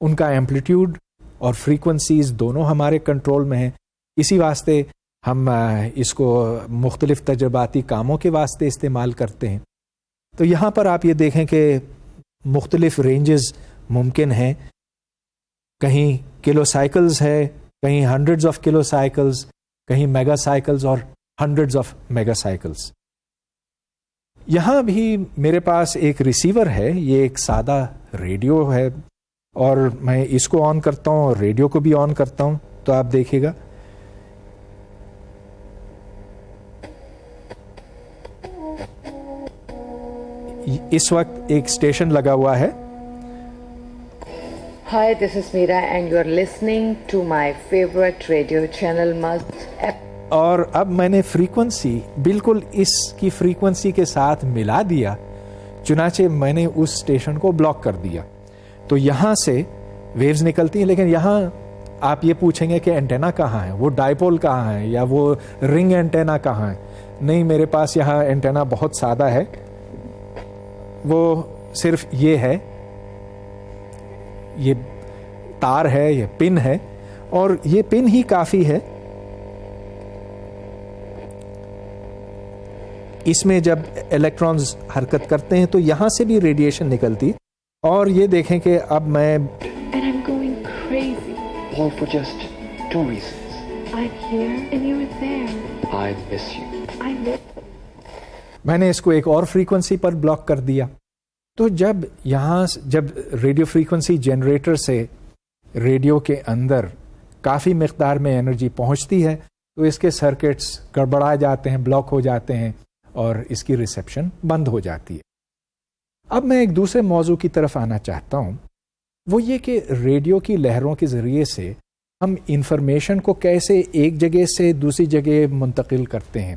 ان کا ایمپلیٹیوڈ اور فریکوینسیز دونوں ہمارے کنٹرول میں ہیں. اسی واسطے ہم اس کو مختلف تجرباتی کاموں کے واسطے استعمال کرتے ہیں. تو یہاں پر آپ یہ دیکھیں کہ مختلف رینجز ممکن ہیں. کہیں کلو سائیکلز ہے, کہیں ہنڈریڈز آف کلو سائیکلز, کہیں میگا سائیکلز اور ہنڈریڈز آف میگا سائیکلز. یہاں بھی میرے پاس ایک ریسیور ہے. یہ ایک سادہ ریڈیو ہے اور میں اس کو آن کرتا ہوں اور ریڈیو کو بھی آن کرتا ہوں. تو آپ دیکھیے گا اس وقت ایک اسٹیشن لگا ہوا ہے. Hi, this is Meera and you are listening to my favorite radio channel Mast. اور اب میں نے فریکوینسی بالکل اس کی فریکوینسی کے ساتھ ملا دیا, چنانچہ میں نے اس اسٹیشن کو بلاک کر دیا. تو یہاں سے ویوز نکلتی ہیں, لیکن یہاں آپ یہ پوچھیں گے کہ اینٹینا کہاں ہے, وہ ڈائیپول کہاں ہے, یا وہ رنگ اینٹینا کہاں ہے. نہیں, میرے پاس یہاں اینٹینا بہت سادہ ہے. وہ صرف یہ ہے, یہ تار ہے, یہ پن ہے, اور یہ پن ہی کافی ہے. اس میں جب الیکٹرانز حرکت کرتے ہیں تو یہاں سے بھی ریڈیشن نکلتی. اور یہ دیکھیں کہ اب میں All for just 2 reasons. I'm here and you're there. I miss you. I miss. میں نے اس کو ایک اور فریکوینسی پر بلاک کر دیا. تو جب ریڈیو فریکوینسی جنریٹر سے ریڈیو کے اندر کافی مقدار میں انرجی پہنچتی ہے تو اس کے سرکٹس گڑبڑا جاتے ہیں, بلاک ہو جاتے ہیں اور اس کی ریسیپشن بند ہو جاتی ہے. اب میں ایک دوسرے موضوع کی طرف آنا چاہتا ہوں. وہ یہ کہ ریڈیو کی لہروں کے ذریعے سے ہم انفارمیشن کو کیسے ایک جگہ سے دوسری جگہ منتقل کرتے ہیں.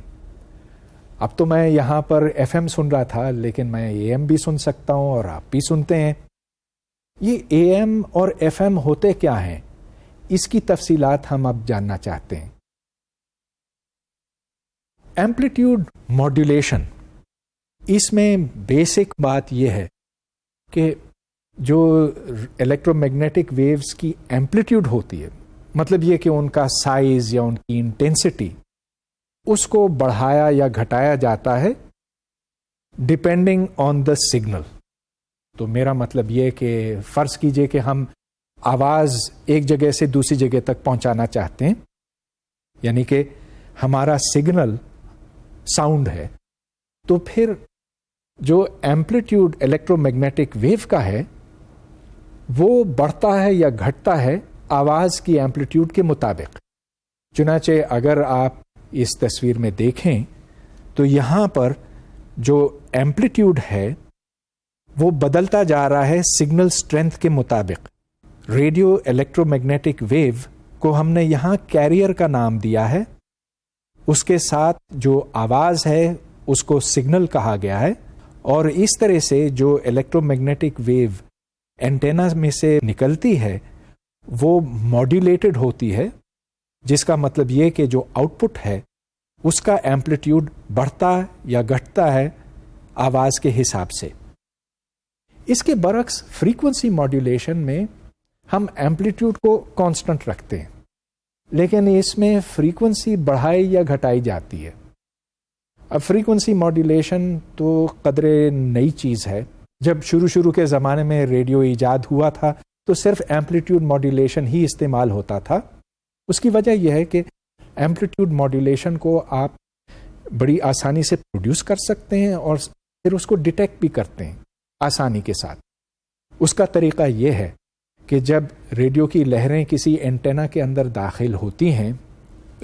اب تو میں یہاں پر ایف ایم سن رہا تھا, لیکن میں اے ایم بھی سن سکتا ہوں اور آپ بھی سنتے ہیں. یہ اے ایم اور ایف ایم ہوتے کیا ہیں, اس کی تفصیلات ہم اب جاننا چاہتے ہیں. ایمپلیٹیوڈ ماڈولیشن, اس میں بیسک بات یہ ہے کہ جو الیکٹرو میگنیٹک ویوز کی ایمپلیٹیوڈ ہوتی ہے, مطلب یہ کہ ان کا سائز یا ان کی انٹینسٹی, اس کو بڑھایا یا گھٹایا جاتا ہے ڈپینڈنگ آن دا سگنل. تو میرا مطلب یہ کہ فرض کیجئے کہ ہم آواز ایک جگہ سے دوسری جگہ تک پہنچانا چاہتے ہیں, یعنی کہ ہمارا سگنل ساؤنڈ ہے, تو پھر جو ایمپلیٹیوڈ الیکٹرو میگنیٹک ویو کا ہے وہ بڑھتا ہے یا گھٹتا ہے آواز کی ایمپلیٹیوڈ کے مطابق. چنانچہ اگر آپ اس تصویر میں دیکھیں تو یہاں پر جو ایمپلیٹیوڈ ہے وہ بدلتا جا رہا ہے سگنل اسٹرینتھ کے مطابق. ریڈیو الیکٹرو میگنیٹک ویو کو ہم نے یہاں کیریئر کا نام دیا ہے, اس کے ساتھ جو آواز ہے اس کو سگنل کہا گیا ہے, اور اس طرح سے جو الیکٹرو میگنیٹک ویو اینٹینا میں سے نکلتی ہے وہ ماڈولیٹڈ ہوتی ہے, جس کا مطلب یہ کہ جو آؤٹ پٹ ہے اس کا ایمپلیٹیوڈ بڑھتا یا گھٹتا ہے آواز کے حساب سے. اس کے برعکس فریکوینسی ماڈولیشن میں ہم ایمپلیٹیوڈ کو کانسٹنٹ رکھتے ہیں, لیکن اس میں فریکوینسی بڑھائی یا گھٹائی جاتی ہے. اب فریکوینسی ماڈولیشن تو قدرے نئی چیز ہے. جب شروع کے زمانے میں ریڈیو ایجاد ہوا تھا تو صرف ایمپلیٹیوڈ ماڈولیشن ہی استعمال ہوتا تھا. اس کی وجہ یہ ہے کہ ایمپلیٹیوڈ ماڈولیشن کو آپ بڑی آسانی سے پروڈیوس کر سکتے ہیں اور پھر اس کو ڈیٹیکٹ بھی کرتے ہیں آسانی کے ساتھ. اس کا طریقہ یہ ہے کہ جب ریڈیو کی لہریں کسی اینٹینا کے اندر داخل ہوتی ہیں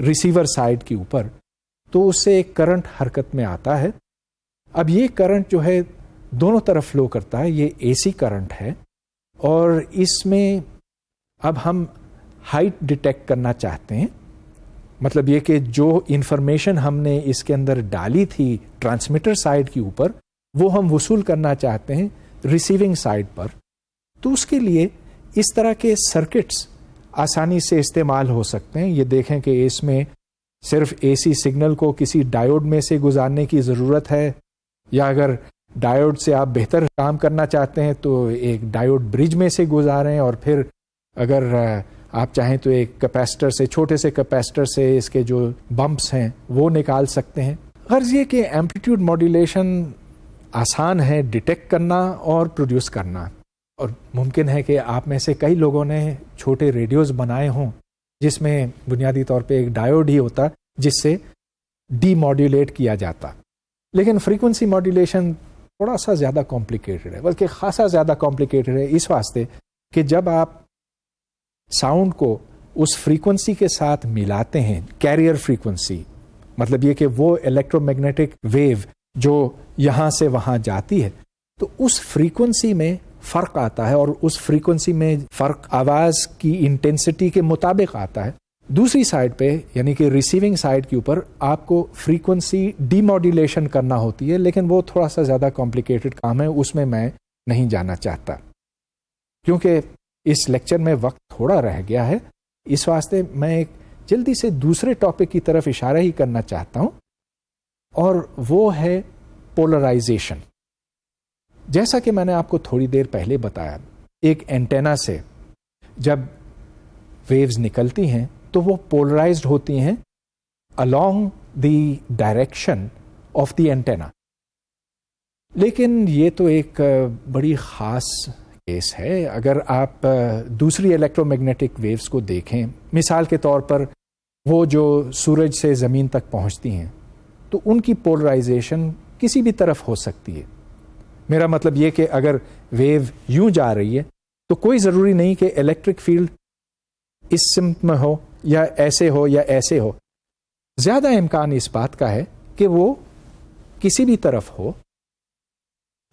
ریسیور سائڈ کے اوپر, تو اس سے ایک کرنٹ حرکت میں آتا ہے. اب یہ کرنٹ جو ہے دونوں طرف فلو کرتا ہے, یہ اے سی کرنٹ ہے, اور اس میں اب ہم ہائٹ ڈیٹیکٹ کرنا چاہتے ہیں. مطلب یہ کہ جو انفارمیشن ہم نے اس کے اندر ڈالی تھی ٹرانسمیٹر سائڈ کے اوپر وہ ہم وصول کرنا چاہتے ہیں ریسیونگ سائڈ پر. تو اس کے لیے اس طرح کے سرکٹس آسانی سے استعمال ہو سکتے ہیں. یہ دیکھیں کہ اس میں صرف اے سی سگنل کو کسی ڈائیوڈ میں سے گزارنے کی ضرورت ہے، یا اگر ڈائیوڈ سے آپ بہتر کام کرنا چاہتے ہیں تو ایک ڈائیوڈ برج میں سے گزاریں، اور پھر اگر آپ چاہیں تو ایک کیپیسٹر سے، چھوٹے سے کیپیسٹر سے اس کے جو بمپس ہیں وہ نکال سکتے ہیں. غرض یہ کہ ایمپلیٹیوڈ ماڈولیشن آسان ہے ڈیٹیکٹ کرنا اور پروڈیوس کرنا، اور ممکن ہے کہ آپ میں سے کئی لوگوں نے چھوٹے ریڈیوز بنائے ہوں جس میں بنیادی طور پہ ایک ڈائیوڈ ہی ہوتا جس سے ڈی ماڈولیٹ کیا جاتا. لیکن فریکوینسی ماڈولیشن تھوڑا سا زیادہ کمپلیکیٹڈ ہے، بلکہ خاصا زیادہ کمپلیکیٹڈ ہے اس واسطے کہ جب آپ ساؤنڈ کو اس فریکوینسی کے ساتھ ملاتے ہیں، کیریئر فریکوینسی، مطلب یہ کہ وہ الیکٹرو میگنیٹک ویو جو یہاں سے وہاں جاتی ہے، تو اس فریکوینسی میں فرق آتا ہے، اور اس فریکوینسی میں فرق آواز کی انٹینسٹی کے مطابق آتا ہے. دوسری سائڈ پہ یعنی کہ ریسیونگ سائڈ کے اوپر آپ کو فریکوینسی ڈی ماڈولیشن کرنا ہوتی ہے، لیکن وہ تھوڑا سا زیادہ کمپلیکیٹڈ کام ہے، اس میں نہیں جانا چاہتا کیونکہ اس لیکچر میں وقت تھوڑا رہ گیا ہے. اس واسطے میں ایک جلدی سے دوسرے ٹاپک کی طرف اشارہ ہی کرنا چاہتا ہوں، اور وہ ہے پولرائزیشن. جیسا کہ میں نے آپ کو تھوڑی دیر پہلے بتایا، ایک اینٹینا سے جب ویوز نکلتی ہیں تو وہ پولرائزڈ ہوتی ہیں along the direction of the antenna. لیکن یہ تو ایک بڑی خاص کیس ہے. اگر آپ دوسری الیکٹرو میگنیٹک ویوز کو دیکھیں، مثال کے طور پر وہ جو سورج سے زمین تک پہنچتی ہیں، تو ان کی پولرائزیشن کسی بھی طرف ہو سکتی ہے. میرا مطلب یہ کہ اگر ویو یوں جا رہی ہے تو کوئی ضروری نہیں کہ الیکٹرک فیلڈ اس سمت میں ہو یا ایسے ہو یا ایسے ہو. زیادہ امکان اس بات کا ہے کہ وہ کسی بھی طرف ہو،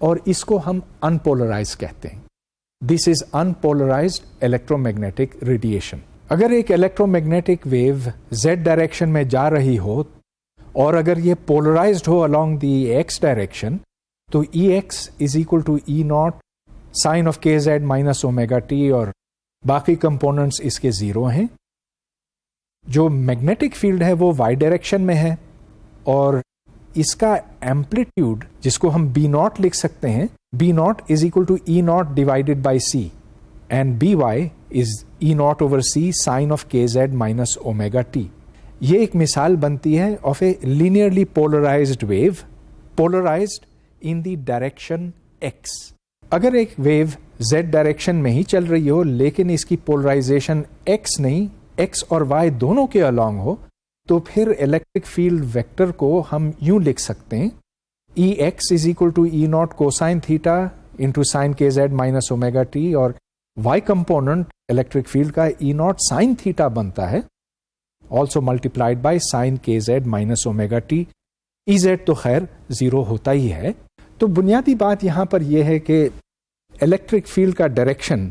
اور اس کو ہم ان پولرائز کہتے ہیں. This is unpolarised electromagnetic radiation. اگر ایک electromagnetic wave z direction میں جا رہی ہو اور اگر یہ پولرائزڈ ہو along دی ایکس ڈائریکشن، تو E x is equal to E naught sine of k z minus omega t, اور باقی کمپوننٹس اس کے زیرو ہیں. جو میگنیٹک فیلڈ ہے وہ وائی ڈائریکشن میں ہے، اور اس کا ایمپلیٹیوڈ جس کو ہم بی ناٹ لکھ سکتے ہیں، B naught is equal to E naught divided by c, and B y is E naught over c sine of k z minus omega t. یہ ایک مثال بنتی ہے of a linearly polarised wave polarised in the direction x. اگر ایک view z direction میں ہی چل رہی ہو لیکن اس کی پولرائزیشن ایکس نہیں، ایکس اور وائی دونوں کے along ہو، تو پھر الیکٹرک فیلڈ ویکٹر کو ہم یوں لکھ سکتے ہیں، E x is equal to E naught cosine theta into sine k z minus omega t, اور وائی کمپوننٹ الیکٹرک فیلڈ کا ای ناٹ سائن تھیٹا بنتا ہے also multiplied by sine k z minus omega t. E z تو خیر zero ہوتا ہی ہے. تو بنیادی بات یہاں پر یہ ہے کہ الیکٹرک فیلڈ کا ڈائریکشن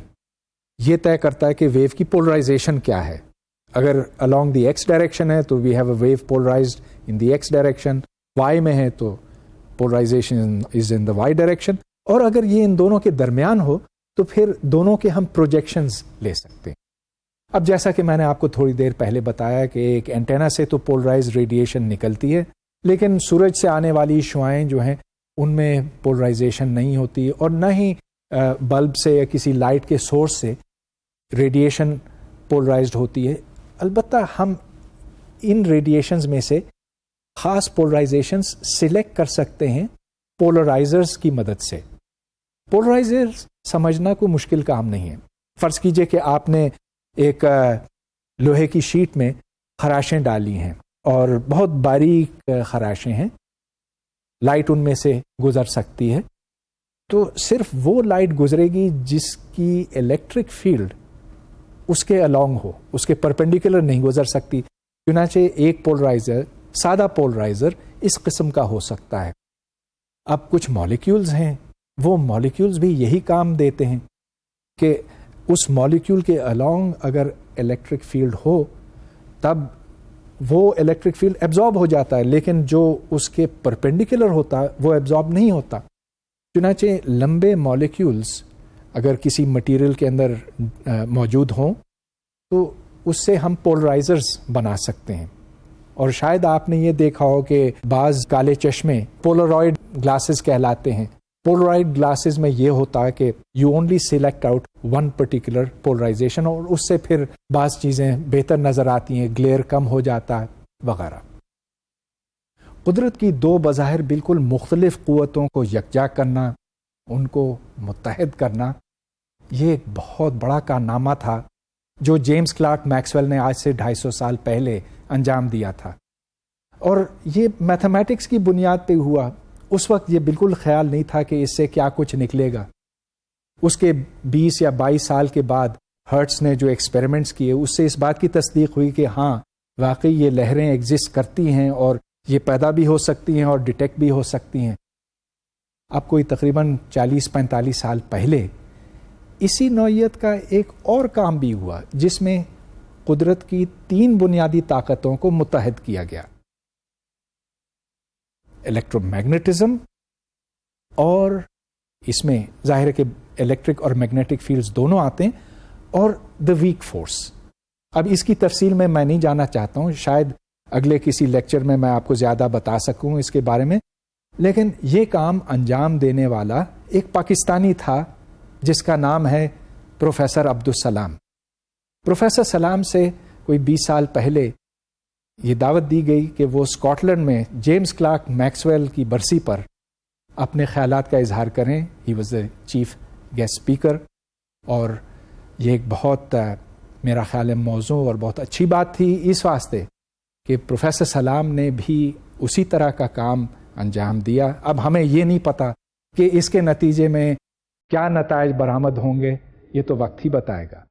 یہ طے کرتا ہے کہ ویو کی پولرائزیشن کیا ہے. اگر along دی ایکس ڈائریکشن ہے تو we have a wave polarised in the x direction, y میں ہے تو polarisation is in the Y direction, اور اگر یہ ان دونوں کے درمیان ہو تو پھر دونوں کے ہم پروجیکشنز لے سکتے ہیں. اب جیسا کہ میں نے آپ کو تھوڑی دیر پہلے بتایا کہ ایک اینٹینا سے تو پولرائز ریڈیشن نکلتی ہے، لیکن سورج سے آنے والی شعاعیں جو ہیں ان میں پولرائزیشن نہیں ہوتی، اور نہ ہی بلب سے یا کسی لائٹ کے سورس سے ریڈیشن پولرائزڈ ہوتی ہے. البتہ ہم ان ریڈیشنز میں سے خاص پولرائزیشنز سلیکٹ کر سکتے ہیں پولرائزرز کی مدد سے. پولرائزرز سمجھنا کوئی مشکل کام نہیں ہے. فرض کیجئے کہ آپ نے ایک لوہے کی شیٹ میں خراشیں ڈالی ہیں اور بہت باریک خراشیں ہیں، لائٹ ان میں سے گزر سکتی ہے، تو صرف وہ لائٹ گزرے گی جس کی الیکٹرک فیلڈ اس کے along ہو، اس کے پرپینڈیکولر نہیں گزر سکتی. چنانچہ ایک پولرائزر، سادہ پولرائزر اس قسم کا ہو سکتا ہے. اب کچھ مالیکیولز ہیں، وہ مالیکیولز بھی یہی کام دیتے ہیں کہ اس مالیکیول کے along اگر الیکٹرک فیلڈ ہو تب وہ الیکٹرک فیلڈ ایبزارب ہو جاتا ہے، لیکن جو اس کے پرپینڈیکولر ہوتا ہے وہ ایبزارب نہیں ہوتا. چنانچہ لمبے مالیکیولز اگر کسی مٹیریل کے اندر موجود ہوں تو اس سے ہم پولرائزرز بنا سکتے ہیں. اور شاید آپ نے یہ دیکھا ہو کہ بعض کالے چشمے پولرائڈ گلاسز کہلاتے ہیں. پولرائڈ گلاسز میں یہ ہوتا ہے کہ you only select out one particular polarisation, اور اس سے پھر بعض چیزیں بہتر نظر آتی ہیں، گلیئر کم ہو جاتا ہے وغیرہ. قدرت کی دو بظاہر بالکل مختلف قوتوں کو یکجا کرنا، ان کو متحد کرنا، یہ ایک بہت بڑا کارنامہ تھا جو جیمز کلارک میکسویل نے آج سے 250 سال پہلے انجام دیا تھا. اور یہ میتھمیٹکس کی بنیاد پہ ہوا. اس وقت یہ بالکل خیال نہیں تھا کہ اس سے کیا کچھ نکلے گا. اس کے 20 یا 22 سال کے بعد ہرٹز نے جو ایکسپیریمنٹس کیے اس سے اس بات کی تصدیق ہوئی کہ ہاں واقعی یہ لہریں ایگزسٹ کرتی ہیں اور یہ پیدا بھی ہو سکتی ہیں اور ڈیٹیکٹ بھی ہو سکتی ہیں. اب کوئی تقریباً 40-45 سال پہلے اسی نوعیت کا ایک اور کام بھی ہوا جس میں قدرت کی 3 بنیادی طاقتوں کو متحد کیا گیا. الیکٹرو میگنیٹزم، اور اس میں ظاہر ہے کہ الیکٹرک اور میگنیٹک فیلڈز دونوں آتے ہیں، اور دا ویک فورس. اب اس کی تفصیل میں نہیں جانا چاہتا ہوں، شاید اگلے کسی لیکچر میں آپ کو زیادہ بتا سکوں اس کے بارے میں. لیکن یہ کام انجام دینے والا ایک پاکستانی تھا جس کا نام ہے پروفیسر عبدالسلام. پروفیسر سلام سے کوئی 20 سال پہلے یہ دعوت دی گئی کہ وہ اسکاٹ لینڈ میں جیمز کلارک میکسویل کی برسی پر اپنے خیالات کا اظہار کریں. He was the chief guest speaker, اور یہ ایک بہت میرا خیال ہے موزوں اور بہت اچھی بات تھی اس واسطے کہ پروفیسر سلام نے بھی اسی طرح کا کام انجام دیا. اب ہمیں یہ نہیں پتا کہ اس کے نتیجے میں کیا نتائج برآمد ہوں گے، یہ تو وقت ہی بتائے گا.